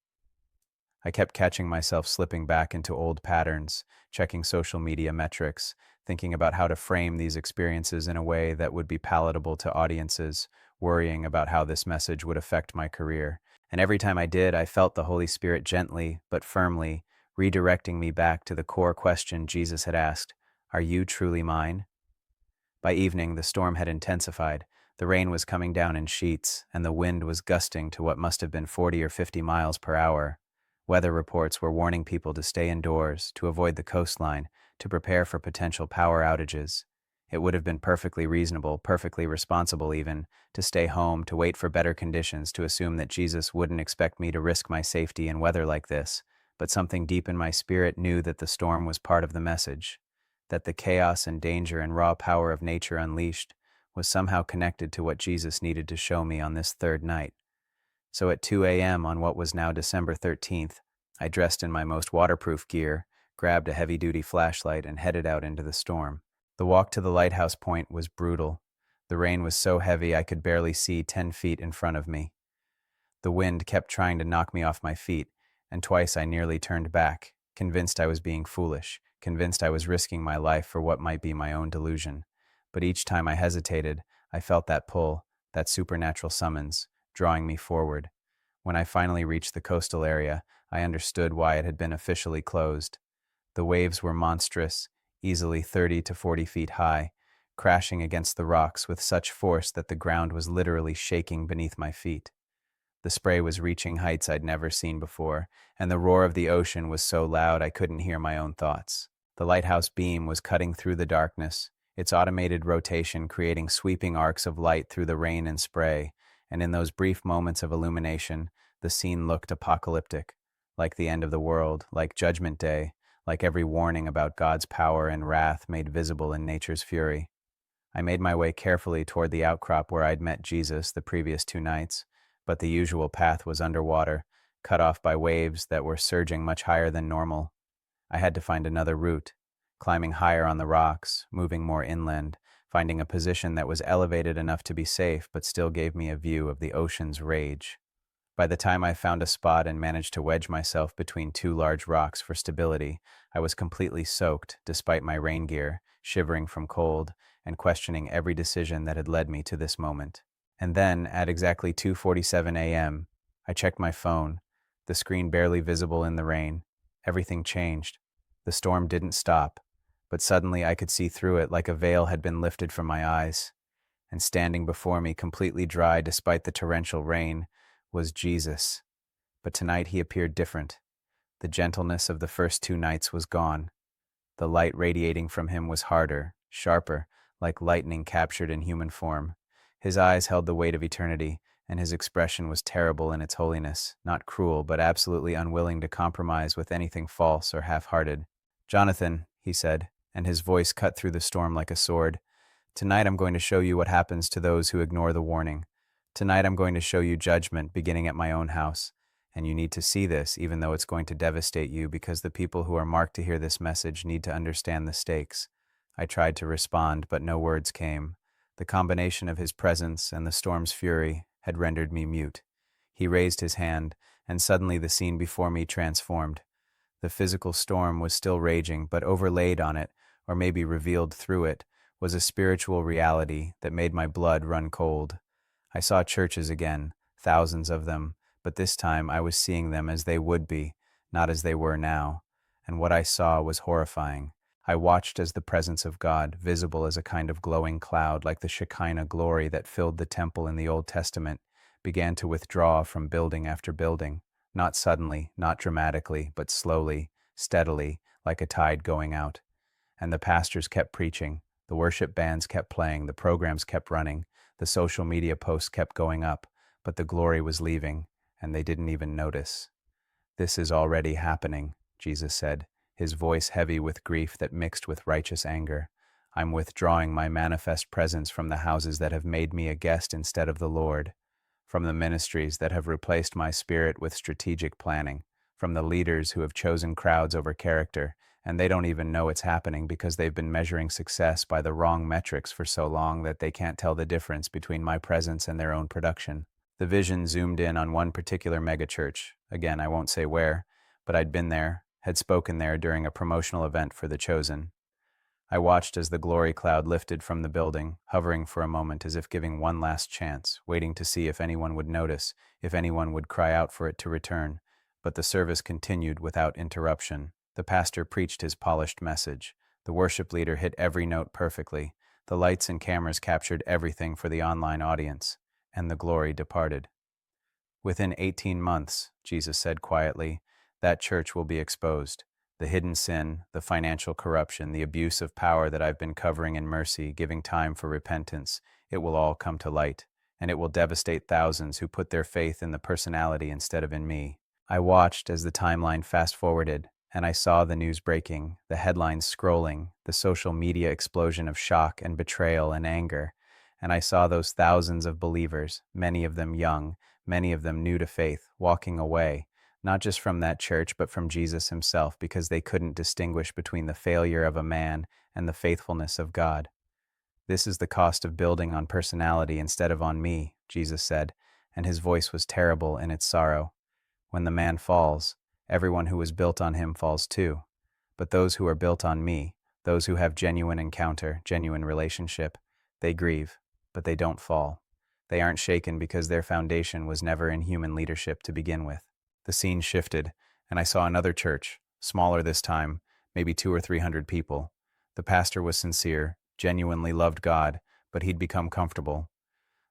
I kept catching myself slipping back into old patterns, checking social media metrics, thinking about how to frame these experiences in a way that would be palatable to audiences, worrying about how this message would affect my career. And every time I did, I felt the Holy Spirit gently but firmly redirecting me back to the core question Jesus had asked, "Are you truly mine?" By evening, the storm had intensified. The rain was coming down in sheets, and the wind was gusting to what must have been 40 or 50 miles per hour. Weather reports were warning people to stay indoors, to avoid the coastline, to prepare for potential power outages. It would have been perfectly reasonable, perfectly responsible even, to stay home, to wait for better conditions, to assume that Jesus wouldn't expect me to risk my safety in weather like this. But something deep in my spirit knew that the storm was part of the message, that the chaos and danger and raw power of nature unleashed was somehow connected to what Jesus needed to show me on this third night. So at 2 a.m. on what was now December 13th, I dressed in my most waterproof gear, grabbed a heavy-duty flashlight, and headed out into the storm. The walk to the lighthouse point was brutal. The rain was so heavy I could barely see 10 feet in front of me. The wind kept trying to knock me off my feet, and twice I nearly turned back, convinced I was being foolish, convinced I was risking my life for what might be my own delusion. But each time I hesitated, I felt that pull, that supernatural summons, drawing me forward. When I finally reached the coastal area, I understood why it had been officially closed. The waves were monstrous, easily 30 to 40 feet high, crashing against the rocks with such force that the ground was literally shaking beneath my feet. The spray was reaching heights I'd never seen before, and the roar of the ocean was so loud I couldn't hear my own thoughts. The lighthouse beam was cutting through the darkness, its automated rotation creating sweeping arcs of light through the rain and spray, and in those brief moments of illumination, the scene looked apocalyptic, like the end of the world, like Judgment Day, like every warning about God's power and wrath made visible in nature's fury. I made my way carefully toward the outcrop where I'd met Jesus the previous 2 nights, but the usual path was underwater, cut off by waves that were surging much higher than normal. I had to find another route, climbing higher on the rocks, moving more inland, finding a position that was elevated enough to be safe but still gave me a view of the ocean's rage. By the time I found a spot and managed to wedge myself between 2 large rocks for stability, I was completely soaked, despite my rain gear, shivering from cold, and questioning every decision that had led me to this moment. And then, at exactly 2:47 a.m., I checked my phone, the screen barely visible in the rain. Everything changed. The storm didn't stop, but suddenly I could see through it like a veil had been lifted from my eyes. And standing before me, completely dry despite the torrential rain, was Jesus. But tonight he appeared different. The gentleness of the first 2 nights was gone. The light radiating from him was harder, sharper, like lightning captured in human form. His eyes held the weight of eternity, and his expression was terrible in its holiness, not cruel, but absolutely unwilling to compromise with anything false or half-hearted. "Jonathan," he said, and his voice cut through the storm like a sword, "tonight I'm going to show you what happens to those who ignore the warning. Tonight I'm going to show you judgment beginning at my own house, and you need to see this even though it's going to devastate you because the people who are marked to hear this message need to understand the stakes." I tried to respond, but no words came. The combination of his presence and the storm's fury had rendered me mute. He raised his hand, and suddenly the scene before me transformed. The physical storm was still raging, but overlaid on it, or maybe revealed through it, was a spiritual reality that made my blood run cold. I saw churches again, thousands of them, but this time I was seeing them as they would be, not as they were now. And what I saw was horrifying. I watched as the presence of God, visible as a kind of glowing cloud like the Shekinah glory that filled the temple in the Old Testament, began to withdraw from building after building, not suddenly, not dramatically, but slowly, steadily, like a tide going out. And the pastors kept preaching, the worship bands kept playing, the programs kept running, the social media posts kept going up, but the glory was leaving, and they didn't even notice. "This is already happening," Jesus said, his voice heavy with grief that mixed with righteous anger. "I'm withdrawing my manifest presence from the houses that have made me a guest instead of the Lord, from the ministries that have replaced my spirit with strategic planning, from the leaders who have chosen crowds over character, and they don't even know it's happening because they've been measuring success by the wrong metrics for so long that they can't tell the difference between my presence and their own production." The vision zoomed in on one particular megachurch. Again, I won't say where, but I'd been there, had spoken there during a promotional event for The Chosen. I watched as the glory cloud lifted from the building, hovering for a moment as if giving one last chance, waiting to see if anyone would notice, if anyone would cry out for it to return. But the service continued without interruption. The pastor preached his polished message. The worship leader hit every note perfectly. The lights and cameras captured everything for the online audience, and the glory departed. "Within 18 months," Jesus said quietly, "that church will be exposed. The hidden sin, the financial corruption, the abuse of power that I've been covering in mercy, giving time for repentance, it will all come to light, and it will devastate thousands who put their faith in the personality instead of in me." I watched as the timeline fast-forwarded, and I saw the news breaking, the headlines scrolling, the social media explosion of shock and betrayal and anger. And I saw those thousands of believers, many of them young, many of them new to faith, walking away, not just from that church, but from Jesus himself, because they couldn't distinguish between the failure of a man and the faithfulness of God. "This is the cost of building on personality instead of on me," Jesus said, and his voice was terrible in its sorrow. "When the man falls, everyone who was built on him falls too. But those who are built on me, those who have genuine encounter, genuine relationship, they grieve, but they don't fall. They aren't shaken because their foundation was never in human leadership to begin with." The scene shifted, and I saw another church, smaller this time, maybe 200 or 300 people. The pastor was sincere, genuinely loved God, but he'd become comfortable.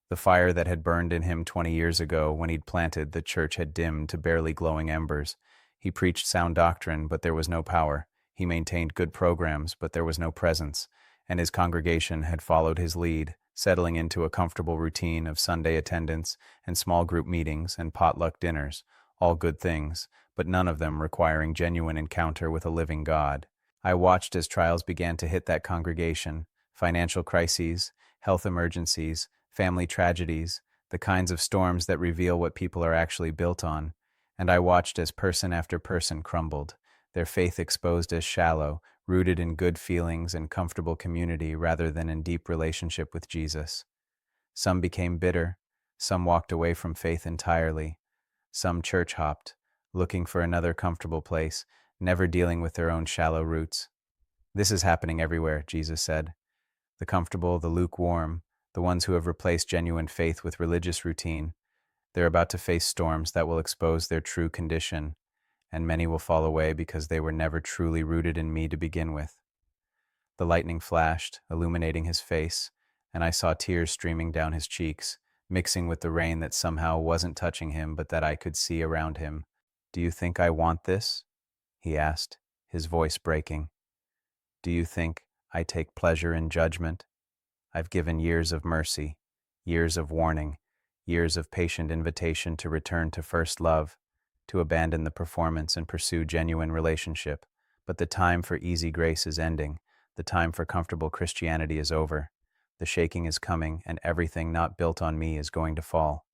The fire that had burned in him 20 years ago when he'd planted the church had dimmed to barely glowing embers. He preached sound doctrine, but there was no power. He maintained good programs, but there was no presence, and his congregation had followed his lead, settling into a comfortable routine of Sunday attendance and small group meetings and potluck dinners, all good things, but none of them requiring genuine encounter with a living God. I watched as trials began to hit that congregation, financial crises, health emergencies, family tragedies, the kinds of storms that reveal what people are actually built on. And I watched as person after person crumbled, their faith exposed as shallow, rooted in good feelings and comfortable community rather than in deep relationship with Jesus. Some became bitter, some walked away from faith entirely, some church hopped, looking for another comfortable place, never dealing with their own shallow roots. "This is happening everywhere," Jesus said. "The comfortable, the lukewarm, the ones who have replaced genuine faith with religious routine, they're about to face storms that will expose their true condition, and many will fall away because they were never truly rooted in me to begin with." The lightning flashed, illuminating his face, and I saw tears streaming down his cheeks, mixing with the rain that somehow wasn't touching him but that I could see around him. "Do you think I want this?" he asked, his voice breaking. "Do you think I take pleasure in judgment? I've given years of mercy, years of warning, years of patient invitation to return to first love, to abandon the performance and pursue genuine relationship. But the time for easy grace is ending. The time for comfortable Christianity is over. The shaking is coming, and everything not built on me is going to fall."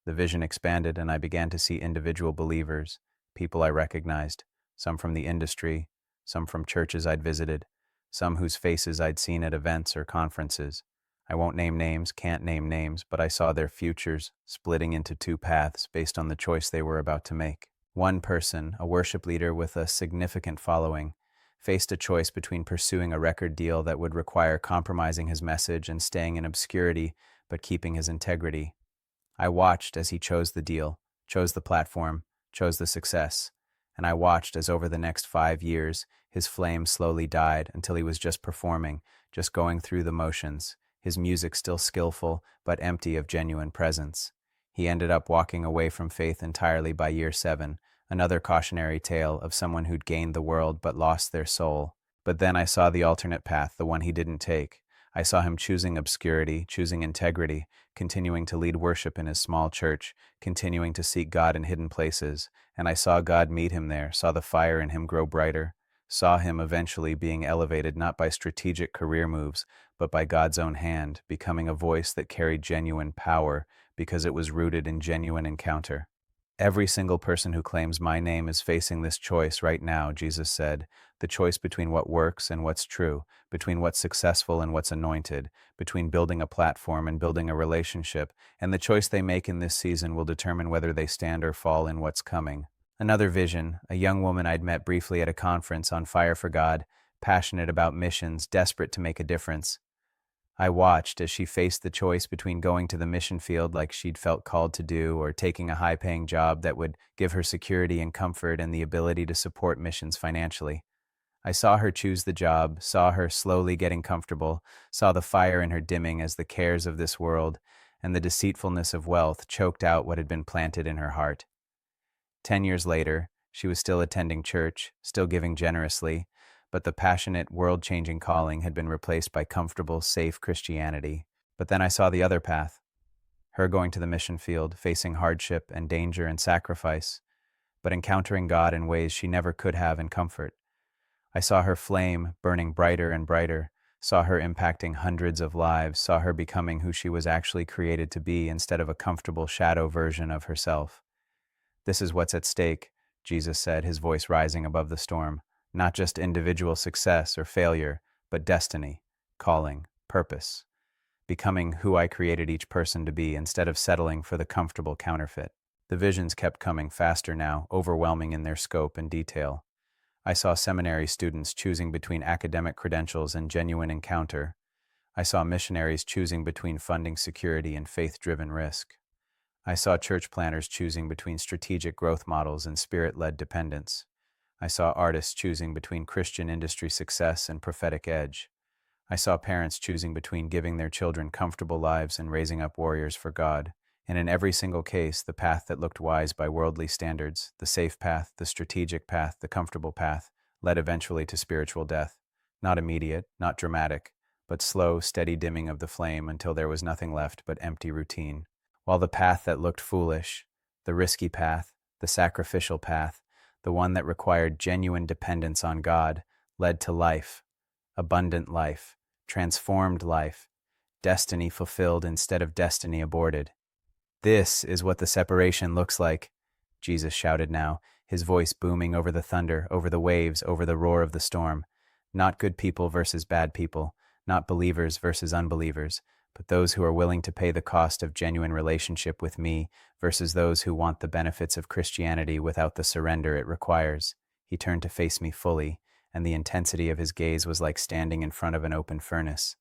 The vision expanded, and I began to see individual believers, people I recognized, some from the industry, some from churches I'd visited, some whose faces I'd seen at events or conferences. I won't name names, can't name names, but I saw their futures splitting into two paths based on the choice they were about to make. One person, a worship leader with a significant following, faced a choice between pursuing a record deal that would require compromising his message and staying in obscurity but keeping his integrity. I watched as he chose the deal, chose the platform, chose the success, and I watched as over the next 5 years, his flame slowly died until he was just performing, just going through the motions, his music still skillful but empty of genuine presence. He ended up walking away from faith entirely by year 7, another cautionary tale of someone who'd gained the world but lost their soul. But then I saw the alternate path, the one he didn't take. I saw him choosing obscurity, choosing integrity, continuing to lead worship in his small church, continuing to seek God in hidden places, and I saw God meet him there, saw the fire in him grow brighter, saw him eventually being elevated not by strategic career moves, but by God's own hand, becoming a voice that carried genuine power because it was rooted in genuine encounter. Every single person who claims my name is facing this choice right now, Jesus said, the choice between what works and what's true, between what's successful and what's anointed, between building a platform and building a relationship, and the choice they make in this season will determine whether they stand or fall in what's coming. Another vision, a young woman I'd met briefly at a conference, on fire for God, passionate about missions, desperate to make a difference. I watched as she faced the choice between going to the mission field like she'd felt called to do, or taking a high-paying job that would give her security and comfort and the ability to support missions financially. I saw her choose the job, saw her slowly getting comfortable, saw the fire in her dimming as the cares of this world and the deceitfulness of wealth choked out what had been planted in her heart. 10 years later, she was still attending church, still giving generously, but the passionate, world-changing calling had been replaced by comfortable, safe Christianity. But then I saw the other path, her going to the mission field, facing hardship and danger and sacrifice, but encountering God in ways she never could have in comfort. I saw her flame burning brighter and brighter, saw her impacting hundreds of lives, saw her becoming who she was actually created to be instead of a comfortable shadow version of herself. This is what's at stake, Jesus said, his voice rising above the storm. Not just individual success or failure, but destiny, calling, purpose, becoming who I created each person to be instead of settling for the comfortable counterfeit. The visions kept coming faster now, overwhelming in their scope and detail. I saw seminary students choosing between academic credentials and genuine encounter. I saw missionaries choosing between funding security and faith-driven risk. I saw church planners choosing between strategic growth models and spirit-led dependence. I saw artists choosing between Christian industry success and prophetic edge. I saw parents choosing between giving their children comfortable lives and raising up warriors for God. And in every single case, the path that looked wise by worldly standards, the safe path, the strategic path, the comfortable path, led eventually to spiritual death. Not immediate, not dramatic, but slow, steady dimming of the flame until there was nothing left but empty routine. While the path that looked foolish, the risky path, the sacrificial path, the one that required genuine dependence on God, led to life, abundant life, transformed life, destiny fulfilled instead of destiny aborted. This is what the separation looks like, Jesus shouted now, his voice booming over the thunder, over the waves, over the roar of the storm. Not good people versus bad people, not believers versus unbelievers, but those who are willing to pay the cost of genuine relationship with me versus those who want the benefits of Christianity without the surrender it requires. He turned to face me fully, and the intensity of his gaze was like standing in front of an open furnace.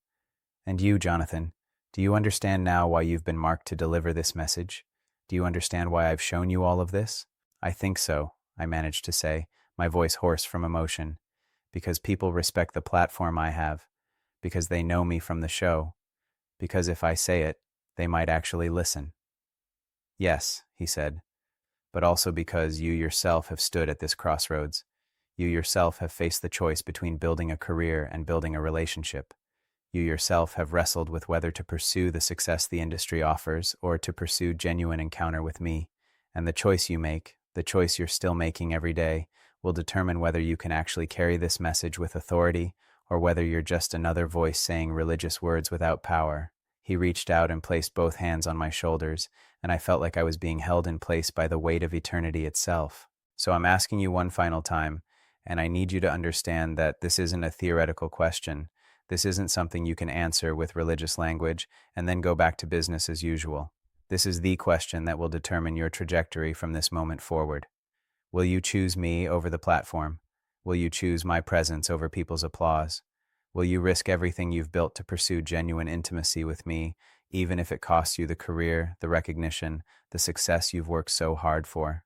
And you, Jonathan, do you understand now why you've been marked to deliver this message? Do you understand why I've shown you all of this? I think so, I managed to say, my voice hoarse from emotion. Because people respect the platform I have. Because they know me from the show. Because if I say it, they might actually listen. Yes, he said, but also because you yourself have stood at this crossroads. You yourself have faced the choice between building a career and building a relationship. You yourself have wrestled with whether to pursue the success the industry offers or to pursue genuine encounter with me. And the choice you make, the choice you're still making every day, will determine whether you can actually carry this message with authority or whether you're just another voice saying religious words without power. He reached out and placed both hands on my shoulders, and I felt like I was being held in place by the weight of eternity itself. So I'm asking you one final time, and I need you to understand that this isn't a theoretical question. This isn't something you can answer with religious language and then go back to business as usual. This is the question that will determine your trajectory from this moment forward. Will you choose me over the platform? Will you choose my presence over people's applause? Will you risk everything you've built to pursue genuine intimacy with me, even if it costs you the career, the recognition, the success you've worked so hard for?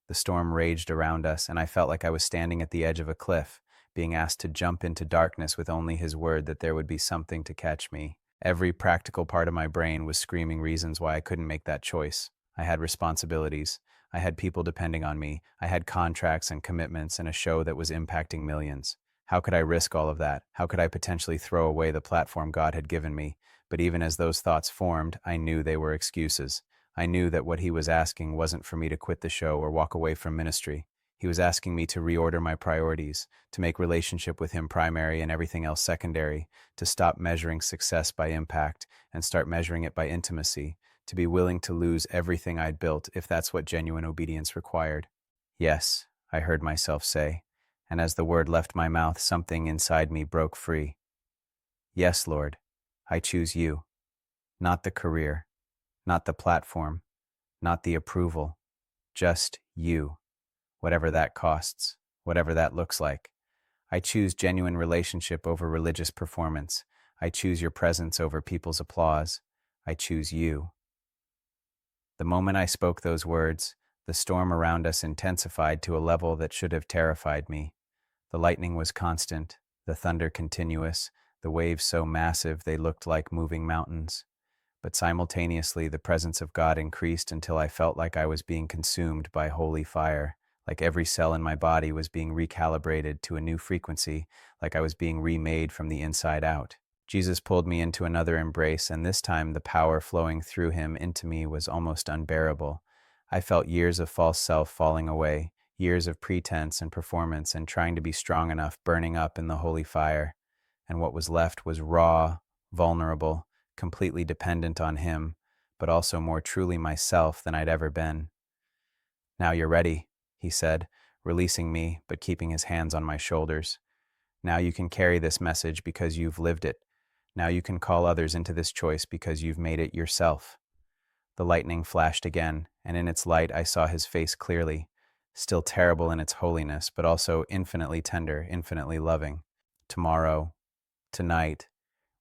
The storm raged around us, and I felt like I was standing at the edge of a cliff, being asked to jump into darkness with only his word that there would be something to catch me. Every practical part of my brain was screaming reasons why I couldn't make that choice. I had responsibilities. I had people depending on me. I had contracts and commitments and a show that was impacting millions. How could I risk all of that? How could I potentially throw away the platform God had given me? But even as those thoughts formed, I knew they were excuses. I knew that what he was asking wasn't for me to quit the show or walk away from ministry. He was asking me to reorder my priorities, to make relationship with him primary and everything else secondary, to stop measuring success by impact and start measuring it by intimacy, to be willing to lose everything I'd built if that's what genuine obedience required. Yes, I heard myself say, and as the word left my mouth, something inside me broke free. Yes, Lord, I choose you, not the career, not the platform, not the approval, just you, whatever that costs, whatever that looks like. I choose genuine relationship over religious performance. I choose your presence over people's applause. I choose you. The moment I spoke those words, the storm around us intensified to a level that should have terrified me. The lightning was constant, the thunder continuous, the waves so massive they looked like moving mountains. But simultaneously, the presence of God increased until I felt like I was being consumed by holy fire, like every cell in my body was being recalibrated to a new frequency, like I was being remade from the inside out. Jesus pulled me into another embrace, and this time the power flowing through him into me was almost unbearable. I felt years of false self falling away, years of pretense and performance and trying to be strong enough burning up in the holy fire. And what was left was raw, vulnerable, completely dependent on him, but also more truly myself than I'd ever been. Now you're ready, he said, releasing me, but keeping his hands on my shoulders. Now you can carry this message because you've lived it. Now you can call others into this choice because you've made it yourself. The lightning flashed again, and in its light I saw his face clearly, still terrible in its holiness, but also infinitely tender, infinitely loving. Tomorrow, tonight,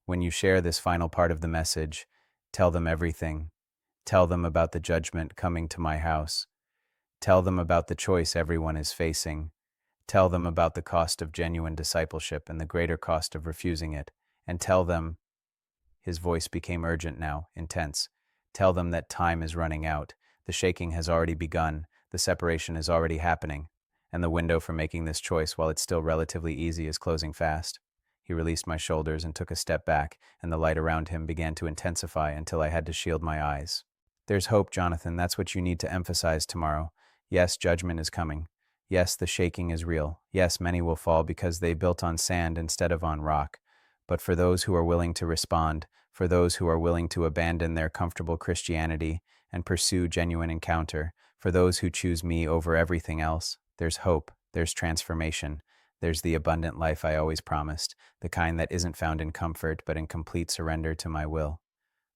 when you share this final part of the message, tell them everything. Tell them about the judgment coming to my house. Tell them about the choice everyone is facing. Tell them about the cost of genuine discipleship and the greater cost of refusing it. And tell them, his voice became urgent now, intense. Tell them that time is running out. The shaking has already begun. The separation is already happening. And the window for making this choice, while it's still relatively easy, is closing fast. He released my shoulders and took a step back, and the light around him began to intensify until I had to shield my eyes. There's hope, Jonathan. That's what you need to emphasize tomorrow. Yes, judgment is coming. Yes, the shaking is real. Yes, many will fall because they built on sand instead of on rock. But for those who are willing to respond, for those who are willing to abandon their comfortable Christianity and pursue genuine encounter, for those who choose me over everything else, there's hope, there's transformation, there's the abundant life I always promised, the kind that isn't found in comfort but in complete surrender to my will.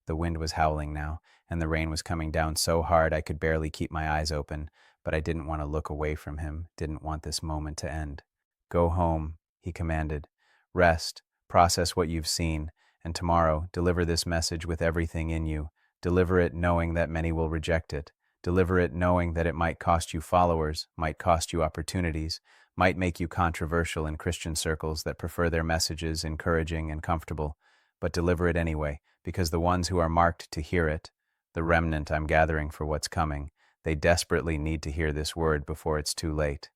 The wind was howling now, and the rain was coming down so hard I could barely keep my eyes open, but I didn't want to look away from him, didn't want this moment to end. Go home, he commanded. Rest, process what you've seen, and tomorrow deliver this message with everything in you. Deliver it knowing that many will reject it. Deliver it knowing that it might cost you followers, might cost you opportunities, might make you controversial in Christian circles that prefer their messages encouraging and comfortable. But deliver it anyway, because the ones who are marked to hear it, the remnant I'm gathering for what's coming, they desperately need to hear this word before it's too late.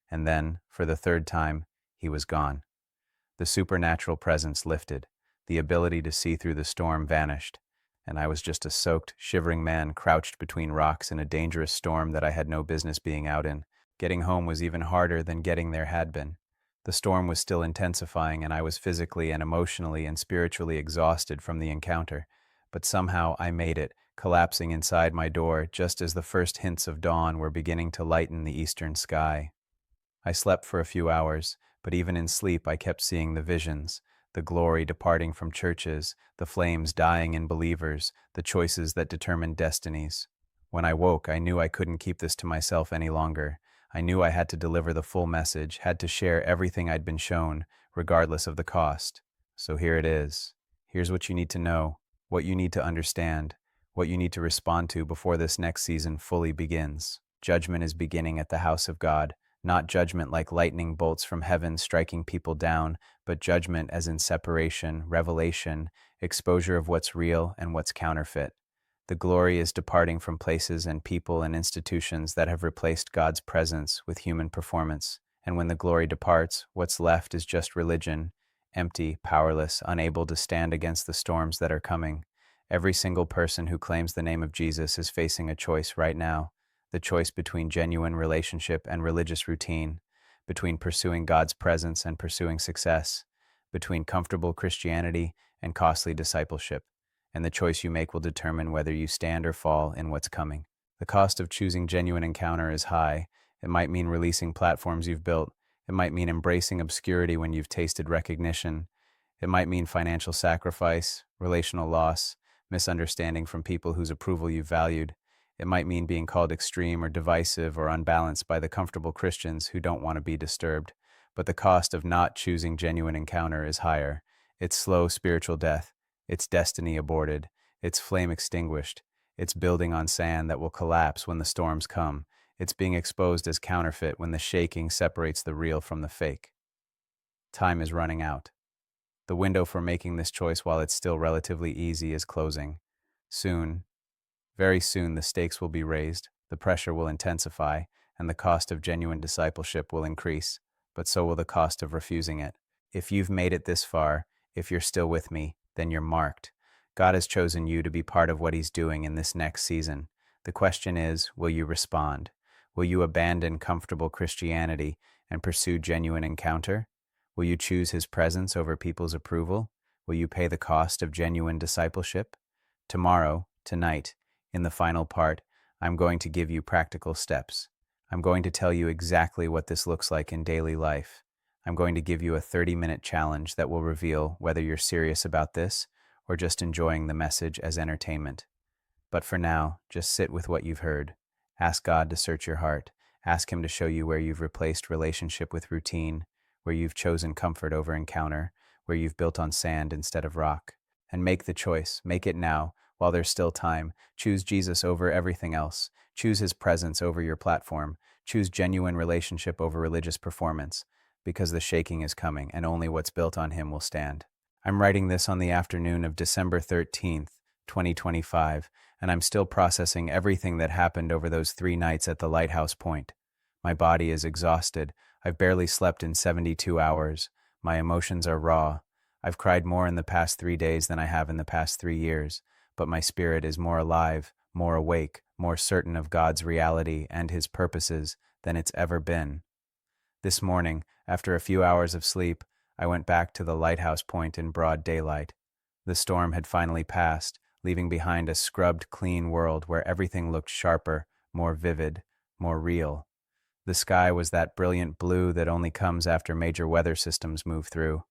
And then, for the third time, he was gone. The supernatural presence lifted, the ability to see through the storm vanished, and I was just a soaked, shivering man crouched between rocks in a dangerous storm that I had no business being out in. Getting home was even harder than getting there had been. The storm was still intensifying, and I was physically and emotionally and spiritually exhausted from the encounter, but somehow I made it, collapsing inside my door just as the first hints of dawn were beginning to lighten the eastern sky. I slept for a few hours, but even in sleep I kept seeing the visions, the glory departing from churches, the flames dying in believers, the choices that determined destinies. When I woke, I knew I couldn't keep this to myself any longer. I knew I had to deliver the full message, had to share everything I'd been shown, regardless of the cost. So here it is. Here's what you need to know, what you need to understand, what you need to respond to before this next season fully begins. Judgment is beginning at the house of God, not judgment like lightning bolts from heaven striking people down, but judgment as in separation, revelation, exposure of what's real and what's counterfeit. The glory is departing from places and people and institutions that have replaced God's presence with human performance. And when the glory departs, what's left is just religion, empty, powerless, unable to stand against the storms that are coming. Every single person who claims the name of Jesus is facing a choice right now, the choice between genuine relationship and religious routine, between pursuing God's presence and pursuing success, between comfortable Christianity and costly discipleship. And the choice you make will determine whether you stand or fall in what's coming. The cost of choosing genuine encounter is high. It might mean releasing platforms you've built. It might mean embracing obscurity when you've tasted recognition. It might mean financial sacrifice, relational loss, misunderstanding from people whose approval you valued. It might mean being called extreme or divisive or unbalanced by the comfortable Christians who don't want to be disturbed. But the cost of not choosing genuine encounter is higher. It's slow spiritual death. It's destiny aborted. It's flame extinguished. It's building on sand that will collapse when the storms come. It's being exposed as counterfeit when the shaking separates the real from the fake. Time is running out. The window for making this choice while it's still relatively easy is closing. Soon, very soon, the stakes will be raised, the pressure will intensify, and the cost of genuine discipleship will increase, but so will the cost of refusing it. If you've made it this far, if you're still with me, then you're marked. God has chosen you to be part of what He's doing in this next season. The question is, will you respond? Will you abandon comfortable Christianity and pursue genuine encounter? Will you choose His presence over people's approval? Will you pay the cost of genuine discipleship? Tomorrow, tonight, in the final part, I'm going to give you practical steps. I'm going to tell you exactly what this looks like in daily life. I'm going to give you a 30-minute challenge that will reveal whether you're serious about this or just enjoying the message as entertainment. But for now, just sit with what you've heard. Ask God to search your heart. Ask Him to show you where you've replaced relationship with routine, where you've chosen comfort over encounter, where you've built on sand instead of rock. And make the choice. Make it now, while there's still time. Choose Jesus over everything else. Choose His presence over your platform. Choose genuine relationship over religious performance, because the shaking is coming and only what's built on Him will stand. I'm writing this on the afternoon of December 13th, 2025, and I'm still processing everything that happened over those 3 nights at the Lighthouse Point. My body is exhausted. I've barely slept in 72 hours. My emotions are raw. I've cried more in the past 3 days than I have in the past 3 years, but my spirit is more alive, more awake, more certain of God's reality and His purposes than it's ever been. This morning, after a few hours of sleep, I went back to the Lighthouse Point in broad daylight. The storm had finally passed, leaving behind a scrubbed, clean world where everything looked sharper, more vivid, more real. The sky was that brilliant blue that only comes after major weather systems move through.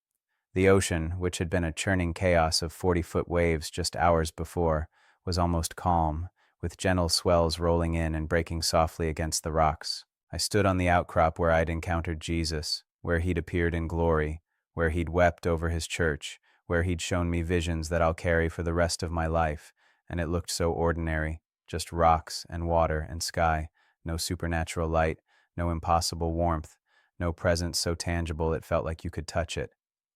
The ocean, which had been a churning chaos of 40-foot waves just hours before, was almost calm, with gentle swells rolling in and breaking softly against the rocks. I stood on the outcrop where I'd encountered Jesus, where He'd appeared in glory, where He'd wept over His church, where He'd shown me visions that I'll carry for the rest of my life, and it looked so ordinary, just rocks and water and sky, no supernatural light, no impossible warmth, no presence so tangible it felt like you could touch it.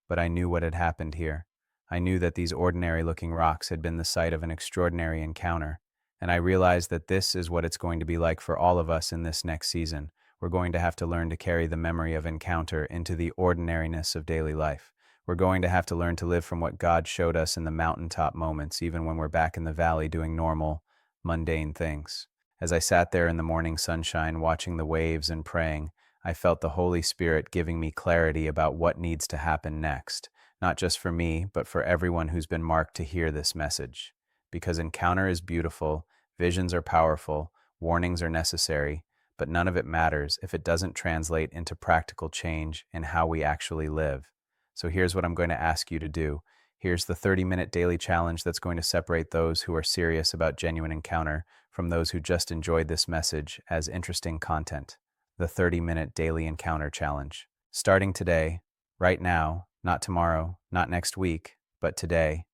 But I knew what had happened here. I knew that these ordinary-looking rocks had been the site of an extraordinary encounter, and I realized that this is what it's going to be like for all of us in this next season. We're going to have to learn to carry the memory of encounter into the ordinariness of daily life. We're going to have to learn to live from what God showed us in the mountaintop moments, even when we're back in the valley doing normal, mundane things. As I sat there in the morning sunshine watching the waves and praying, I felt the Holy Spirit giving me clarity about what needs to happen next, not just for me, but for everyone who's been marked to hear this message. Because encounter is beautiful, visions are powerful, warnings are necessary, but none of it matters if it doesn't translate into practical change in how we actually live. So here's what I'm going to ask you to do. Here's the 30-minute daily challenge that's going to separate those who are serious about genuine encounter from those who just enjoyed this message as interesting content. The 30-minute daily encounter challenge. Starting today, right now, not tomorrow, not next week, but today,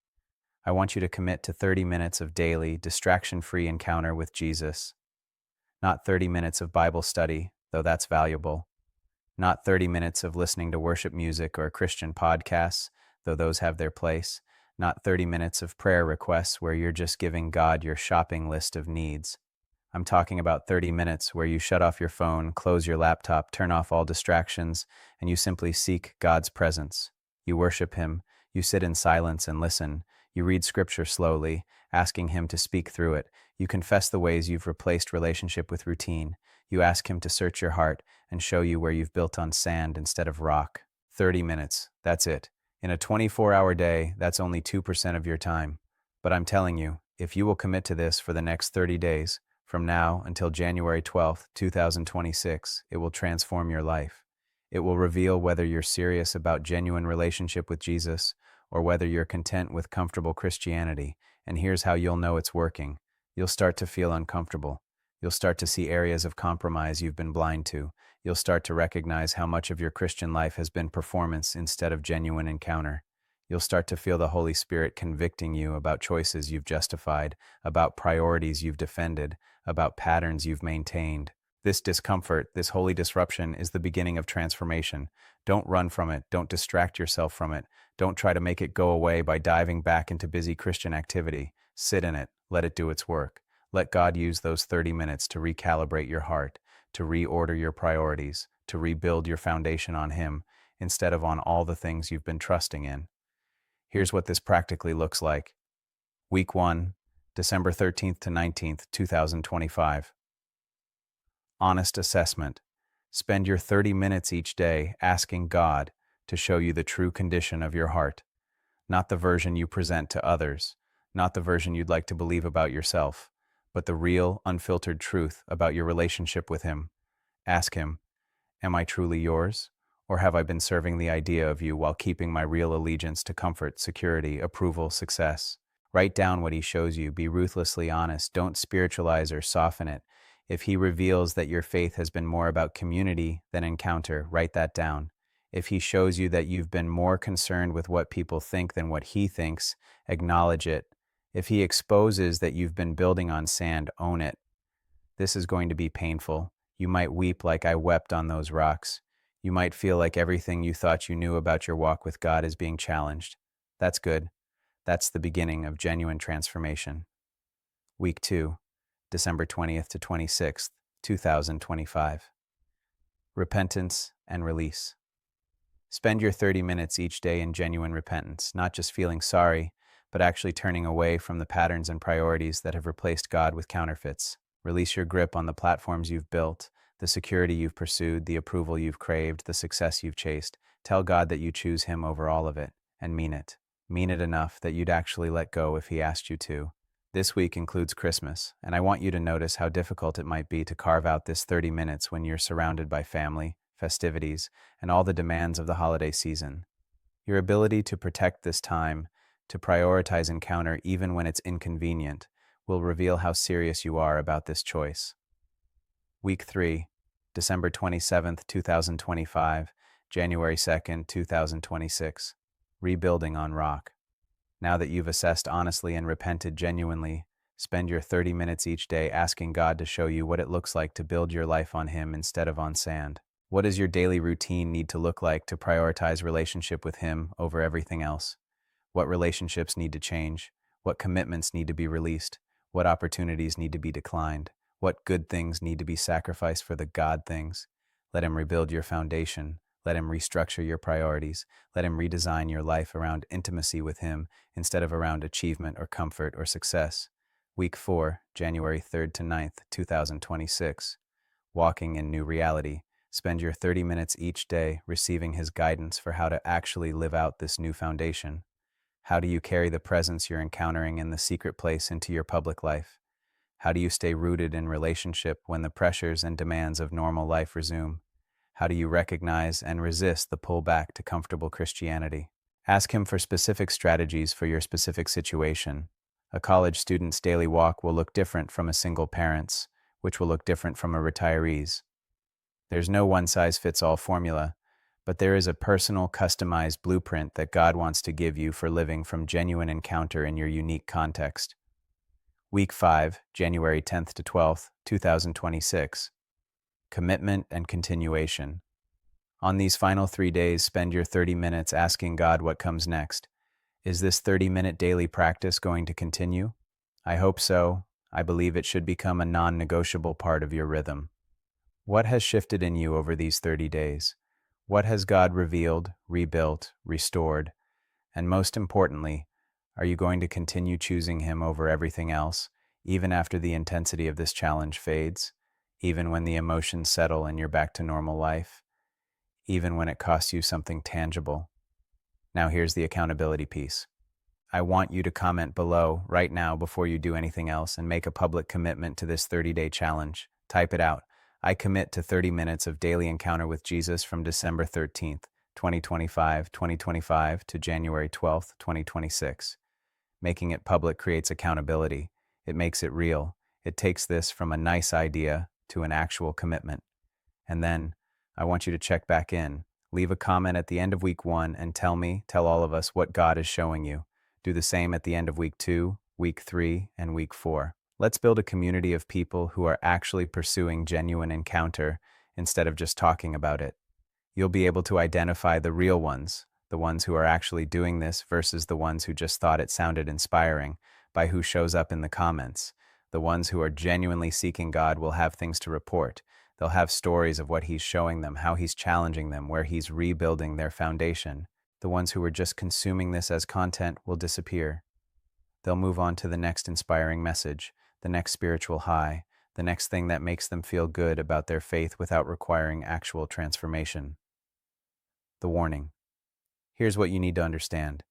I want you to commit to 30 minutes of daily, distraction-free encounter with Jesus. Not 30 minutes of Bible study, though that's valuable. Not 30 minutes of listening to worship music or Christian podcasts, though those have their place. Not 30 minutes of prayer requests where you're just giving God your shopping list of needs. I'm talking about 30 minutes where you shut off your phone, close your laptop, turn off all distractions, and you simply seek God's presence. You worship Him, you sit in silence and listen, you read Scripture slowly, asking Him to speak through it. You confess the ways you've replaced relationship with routine. You ask Him to search your heart and show you where you've built on sand instead of rock. 30 minutes, that's it. In a 24-hour day, that's only 2% of your time. But I'm telling you, if you will commit to this for the next 30 days, from now until January 12th, 2026, it will transform your life. It will reveal whether you're serious about genuine relationship with Jesus or whether you're content with comfortable Christianity. And here's how you'll know it's working. You'll start to feel uncomfortable. You'll start to see areas of compromise you've been blind to. You'll start to recognize how much of your Christian life has been performance instead of genuine encounter. You'll start to feel the Holy Spirit convicting you about choices you've justified, about priorities you've defended, about patterns you've maintained. This discomfort, this holy disruption, is the beginning of transformation. Don't run from it. Don't distract yourself from it. Don't try to make it go away by diving back into busy Christian activity. Sit in it. Let it do its work. Let God use those 30 minutes to recalibrate your heart, to reorder your priorities, to rebuild your foundation on Him, instead of on all the things you've been trusting in. Here's what this practically looks like. Week 1, December 13th to 19th, 2025. Honest assessment. Spend your 30 minutes each day asking God to show you the true condition of your heart, not the version you present to others, not the version you'd like to believe about yourself, but the real, unfiltered truth about your relationship with Him. Ask Him, am I truly yours? Or have I been serving the idea of you while keeping my real allegiance to comfort, security, approval, success? Write down what He shows you. Be ruthlessly honest. Don't spiritualize or soften it. If He reveals that your faith has been more about community than encounter, write that down. If He shows you that you've been more concerned with what people think than what He thinks, acknowledge it. If He exposes that you've been building on sand, own it. This is going to be painful. You might weep like I wept on those rocks. You might feel like everything you thought you knew about your walk with God is being challenged. That's good. That's the beginning of genuine transformation. Week 2, December 20th to 26th, 2025. Repentance and release. Spend your 30 minutes each day in genuine repentance, not just feeling sorry, but actually turning away from the patterns and priorities that have replaced God with counterfeits. Release your grip on the platforms you've built, the security you've pursued, the approval you've craved, the success you've chased. Tell God that you choose Him over all of it, and mean it. Mean it enough that you'd actually let go if He asked you to. This week includes Christmas, and I want you to notice how difficult it might be to carve out this 30 minutes when you're surrounded by family, festivities, and all the demands of the holiday season. Your ability to protect this time, to prioritize encounter even when it's inconvenient, will reveal how serious you are about this choice. Week 3, December 27th, 2025, January 2nd, 2026. Rebuilding on rock. Now that you've assessed honestly and repented genuinely, spend your 30 minutes each day asking God to show you what it looks like to build your life on Him instead of on sand. What does your daily routine need to look like to prioritize relationship with Him over everything else? What relationships need to change? What commitments need to be released? What opportunities need to be declined? What good things need to be sacrificed for the God things? Let Him rebuild your foundation. Let Him restructure your priorities. Let Him redesign your life around intimacy with Him instead of around achievement or comfort or success. Week 4, January 3rd to 9th, 2026. Walking in new reality. Spend your 30 minutes each day receiving His guidance for how to actually live out this new foundation. How do you carry the presence you're encountering in the secret place into your public life? How do you stay rooted in relationship when the pressures and demands of normal life resume? How do you recognize and resist the pull back to comfortable Christianity? Ask Him for specific strategies for your specific situation. A college student's daily walk will look different from a single parent's, which will look different from a retiree's. There's no one-size-fits-all formula, but there is a personal, customized blueprint that God wants to give you for living from genuine encounter in your unique context. Week 5, January 10th to 12th, 2026. Commitment and continuation. On these final 3 days, spend your 30 minutes asking God what comes next. Is this 30-minute daily practice going to continue? I hope so. I believe it should become a non-negotiable part of your rhythm. What has shifted in you over these 30 days? What has God revealed, rebuilt, restored? And most importantly, are you going to continue choosing Him over everything else, even after the intensity of this challenge fades? Even when the emotions settle and you're back to normal life? Even when it costs you something tangible? Now here's the accountability piece. I want you to comment below right now before you do anything else and make a public commitment to this 30-day challenge. Type it out. I commit to 30 minutes of daily encounter with Jesus from December 13th, 2025 to January 12th, 2026. Making it public creates accountability. It makes it real. It takes this from a nice idea to an actual commitment. And then, I want you to check back in. Leave a comment at the end of week 1 and tell all of us what God is showing you. Do the same at the end of week 2, week 3, and week 4. Let's build a community of people who are actually pursuing genuine encounter instead of just talking about it. You'll be able to identify the real ones, the ones who are actually doing this versus the ones who just thought it sounded inspiring, by who shows up in the comments. The ones who are genuinely seeking God will have things to report. They'll have stories of what He's showing them, how He's challenging them, where He's rebuilding their foundation. The ones who are just consuming this as content will disappear. They'll move on to the next inspiring message, the next spiritual high, the next thing that makes them feel good about their faith without requiring actual transformation. The warning. Here's what you need to understand.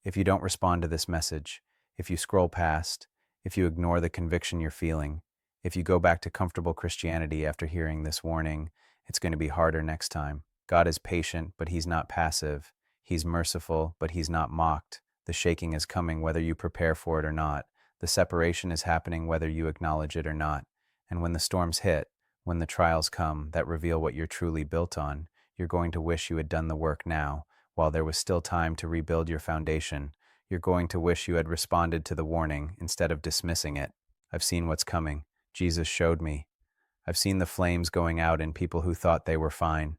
If you don't respond to this message, if you scroll past, if you ignore the conviction you're feeling, if you go back to comfortable Christianity after hearing this warning, it's going to be harder next time. God is patient, but He's not passive. He's merciful, but He's not mocked. The shaking is coming whether you prepare for it or not. The separation is happening whether you acknowledge it or not. And when the storms hit, when the trials come that reveal what you're truly built on, you're going to wish you had done the work now, while there was still time to rebuild your foundation. You're going to wish you had responded to the warning instead of dismissing it. I've seen what's coming. Jesus showed me. I've seen the flames going out in people who thought they were fine.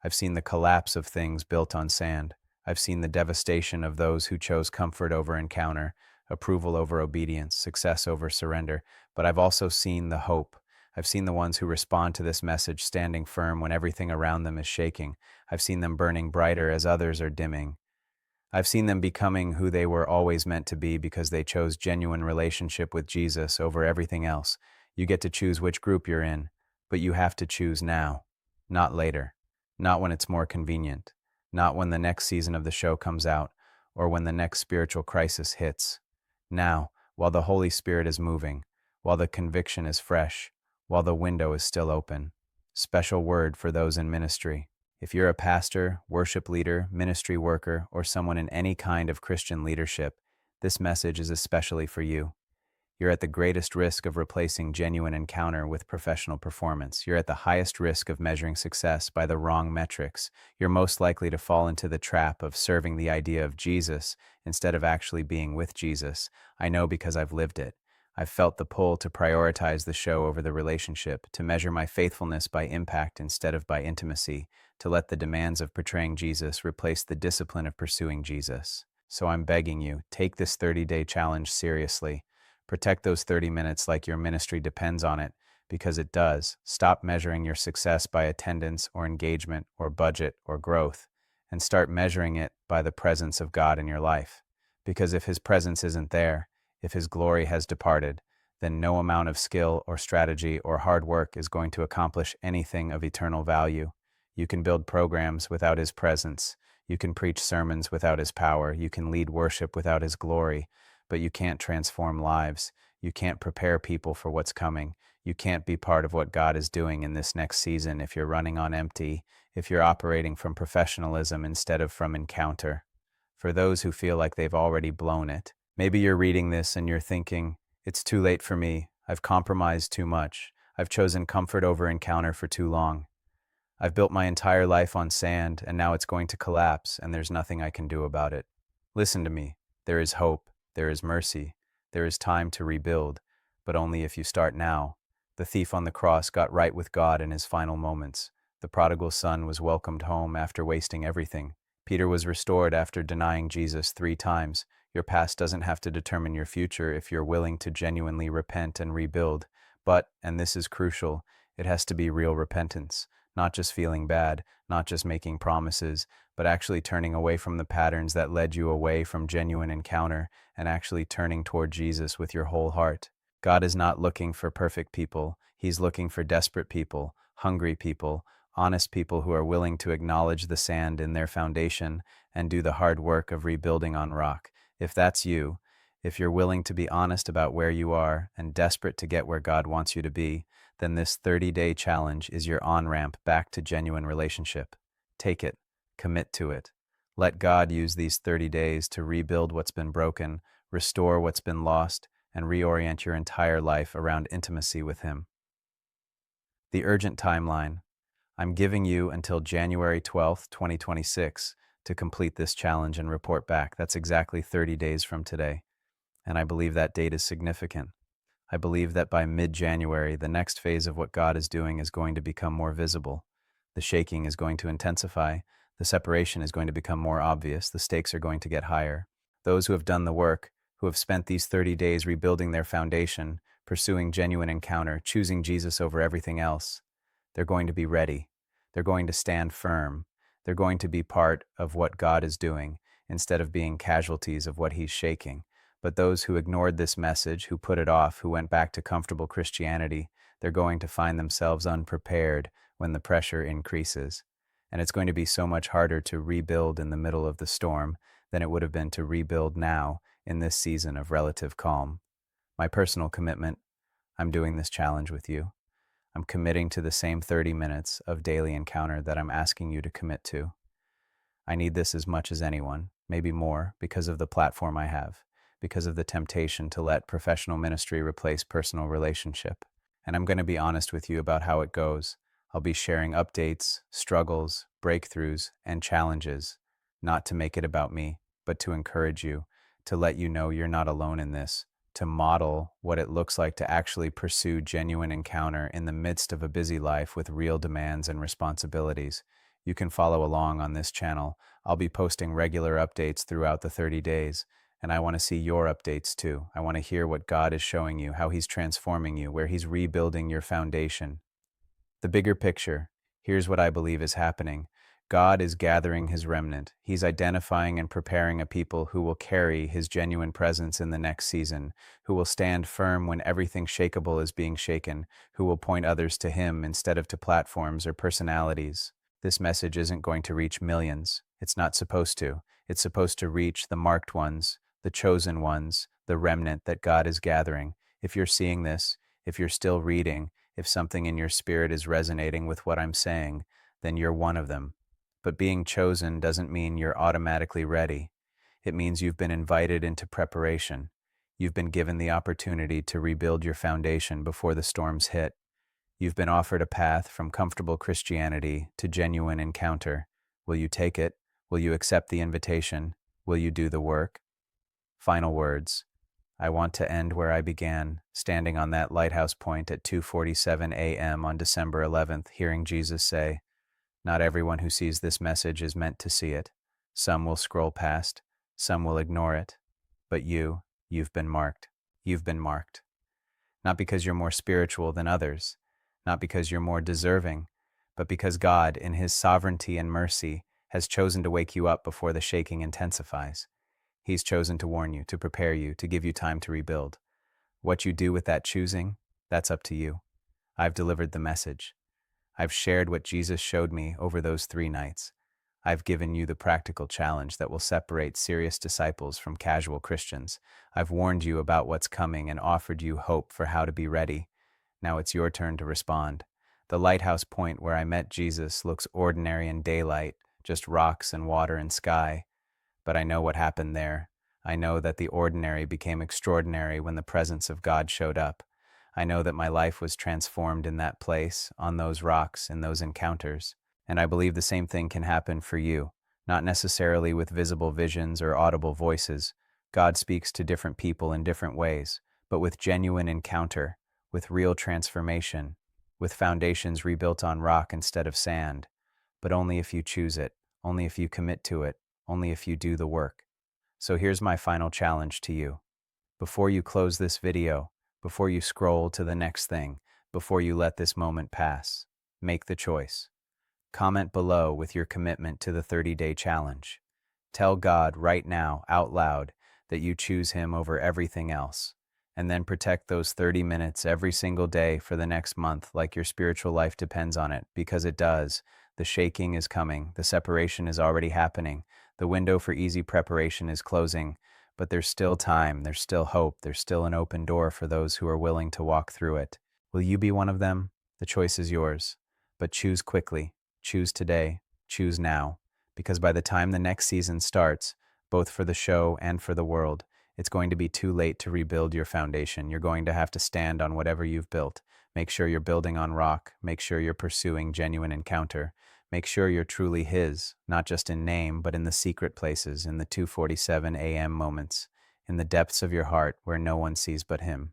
I've seen the collapse of things built on sand. I've seen the devastation of those who chose comfort over encounter, approval over obedience, success over surrender. But I've also seen the hope. I've seen the ones who respond to this message standing firm when everything around them is shaking. I've seen them burning brighter as others are dimming. I've seen them becoming who they were always meant to be because they chose genuine relationship with Jesus over everything else. You get to choose which group you're in, but you have to choose now, not later, not when it's more convenient, not when the next season of the show comes out or when the next spiritual crisis hits. Now, while the Holy Spirit is moving, while the conviction is fresh, while the window is still open. Special word for those in ministry. If you're a pastor, worship leader, ministry worker, or someone in any kind of Christian leadership, this message is especially for you. You're at the greatest risk of replacing genuine encounter with professional performance. You're at the highest risk of measuring success by the wrong metrics. You're most likely to fall into the trap of serving the idea of Jesus instead of actually being with Jesus. I know because I've lived it. I've felt the pull to prioritize the show over the relationship, to measure my faithfulness by impact instead of by intimacy, to let the demands of portraying Jesus replace the discipline of pursuing Jesus. So I'm begging you, take this 30-day challenge seriously. Protect those 30 minutes like your ministry depends on it, because it does. Stop measuring your success by attendance or engagement or budget or growth, and start measuring it by the presence of God in your life. Because if His presence isn't there, if His glory has departed, then no amount of skill or strategy or hard work is going to accomplish anything of eternal value. You can build programs without His presence. You can preach sermons without His power. You can lead worship without His glory. But you can't transform lives. You can't prepare people for what's coming. You can't be part of what God is doing in this next season if you're running on empty, if you're operating from professionalism instead of from encounter. For those who feel like they've already blown it, Maybe you're reading this and you're thinking, it's too late for me. I've compromised too much. I've chosen comfort over encounter for too long. I've built my entire life on sand, and now it's going to collapse, and there's nothing I can do about it. Listen to me. There is hope. There is mercy. There is time to rebuild, but only if you start now. The thief on the cross got right with God in his final moments. The prodigal son was welcomed home after wasting everything. Peter was restored after denying Jesus 3 times. Your past doesn't have to determine your future if you're willing to genuinely repent and rebuild. But, and this is crucial, it has to be real repentance. Not just feeling bad, not just making promises, but actually turning away from the patterns that led you away from genuine encounter and actually turning toward Jesus with your whole heart. God is not looking for perfect people. He's looking for desperate people, hungry people, honest people who are willing to acknowledge the sand in their foundation and do the hard work of rebuilding on rock. If that's you, if you're willing to be honest about where you are and desperate to get where God wants you to be, then this 30-day challenge is your on-ramp back to genuine relationship. Take it. Commit to it. Let God use these 30 days to rebuild what's been broken, restore what's been lost, and reorient your entire life around intimacy with Him. The urgent timeline. I'm giving you until January 12th, 2026 to complete this challenge and report back. That's exactly 30 days from today. And I believe that date is significant. I believe that by mid-January, the next phase of what God is doing is going to become more visible. The shaking is going to intensify. The separation is going to become more obvious. The stakes are going to get higher. Those who have done the work, who have spent these 30 days rebuilding their foundation, pursuing genuine encounter, choosing Jesus over everything else, they're going to be ready. They're going to stand firm. They're going to be part of what God is doing instead of being casualties of what He's shaking. But those who ignored this message, who put it off, who went back to comfortable Christianity, they're going to find themselves unprepared when the pressure increases. And it's going to be so much harder to rebuild in the middle of the storm than it would have been to rebuild now in this season of relative calm. My personal commitment, I'm doing this challenge with you. I'm committing to the same 30 minutes of daily encounter that I'm asking you to commit to. I need this as much as anyone, maybe more, because of the platform I have, because of the temptation to let professional ministry replace personal relationship. And I'm going to be honest with you about how it goes. I'll be sharing updates, struggles, breakthroughs, and challenges, not to make it about me, but to encourage you, to let you know you're not alone in this, to model what it looks like to actually pursue genuine encounter in the midst of a busy life with real demands and responsibilities. You can follow along on this channel. I'll be posting regular updates throughout the 30 days. And I want to see your updates too. I want to hear what God is showing you, how He's transforming you, where He's rebuilding your foundation. The bigger picture, here's what I believe is happening. God is gathering His remnant. He's identifying and preparing a people who will carry His genuine presence in the next season, who will stand firm when everything shakeable is being shaken, who will point others to Him instead of to platforms or personalities. This message isn't going to reach millions. It's not supposed to. It's supposed to reach the marked ones, the chosen ones, the remnant that God is gathering. If you're seeing this, if you're still reading, if something in your spirit is resonating with what I'm saying, then you're one of them. But being chosen doesn't mean you're automatically ready. It means you've been invited into preparation. You've been given the opportunity to rebuild your foundation before the storms hit. You've been offered a path from comfortable Christianity to genuine encounter. Will you take it? Will you accept the invitation? Will you do the work? Final words. I want to end where I began, standing on that lighthouse point at 2:47 a.m. on December 11th, hearing Jesus say, "Not everyone who sees this message is meant to see it. Some will scroll past, some will ignore it. But you've been marked. You've been marked. Not because you're more spiritual than others, not because you're more deserving, but because God, in His sovereignty and mercy, has chosen to wake you up before the shaking intensifies. He's chosen to warn you, to prepare you, to give you time to rebuild. What you do with that choosing, that's up to you. I've delivered the message. I've shared what Jesus showed me over those 3 nights. I've given you the practical challenge that will separate serious disciples from casual Christians. I've warned you about what's coming and offered you hope for how to be ready. Now it's your turn to respond. The lighthouse point where I met Jesus looks ordinary in daylight, just rocks and water and sky. But I know what happened there. I know that the ordinary became extraordinary when the presence of God showed up. I know that my life was transformed in that place, on those rocks, in those encounters. And I believe the same thing can happen for you, not necessarily with visible visions or audible voices. God speaks to different people in different ways, but with genuine encounter, with real transformation, with foundations rebuilt on rock instead of sand. But only if you choose it, only if you commit to it, only if you do the work. So here's my final challenge to you. Before you close this video, before you scroll to the next thing, before you let this moment pass, make the choice. Comment below with your commitment to the 30-day challenge. Tell God right now, out loud, that you choose Him over everything else. And then protect those 30 minutes every single day for the next month like your spiritual life depends on it, because it does. The shaking is coming, the separation is already happening, the window for easy preparation is closing, but there's still time, there's still hope, there's still an open door for those who are willing to walk through it. Will you be one of them? The choice is yours. But choose quickly, choose today, choose now, because by the time the next season starts, both for the show and for the world, it's going to be too late to rebuild your foundation. You're going to have to stand on whatever you've built. Make sure you're building on rock. Make sure you're pursuing genuine encounter. Make sure you're truly His, not just in name, but in the secret places, in the 2:47 a.m. moments, in the depths of your heart where no one sees but Him.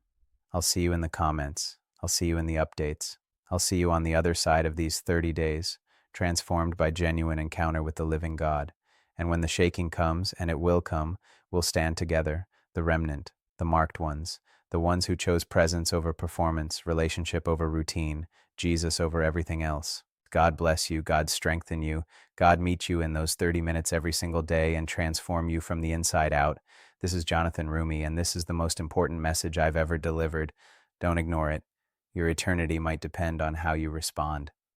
I'll see you in the comments. I'll see you in the updates. I'll see you on the other side of these 30 days, transformed by genuine encounter with the living God. And when the shaking comes, and it will come, we'll stand together, the remnant, the marked ones, the ones who chose presence over performance, relationship over routine, Jesus over everything else. God bless you, God strengthen you, God meet you in those 30 minutes every single day and transform you from the inside out. This is Jonathan Roumie, and this is the most important message I've ever delivered. Don't ignore it. Your eternity might depend on how you respond.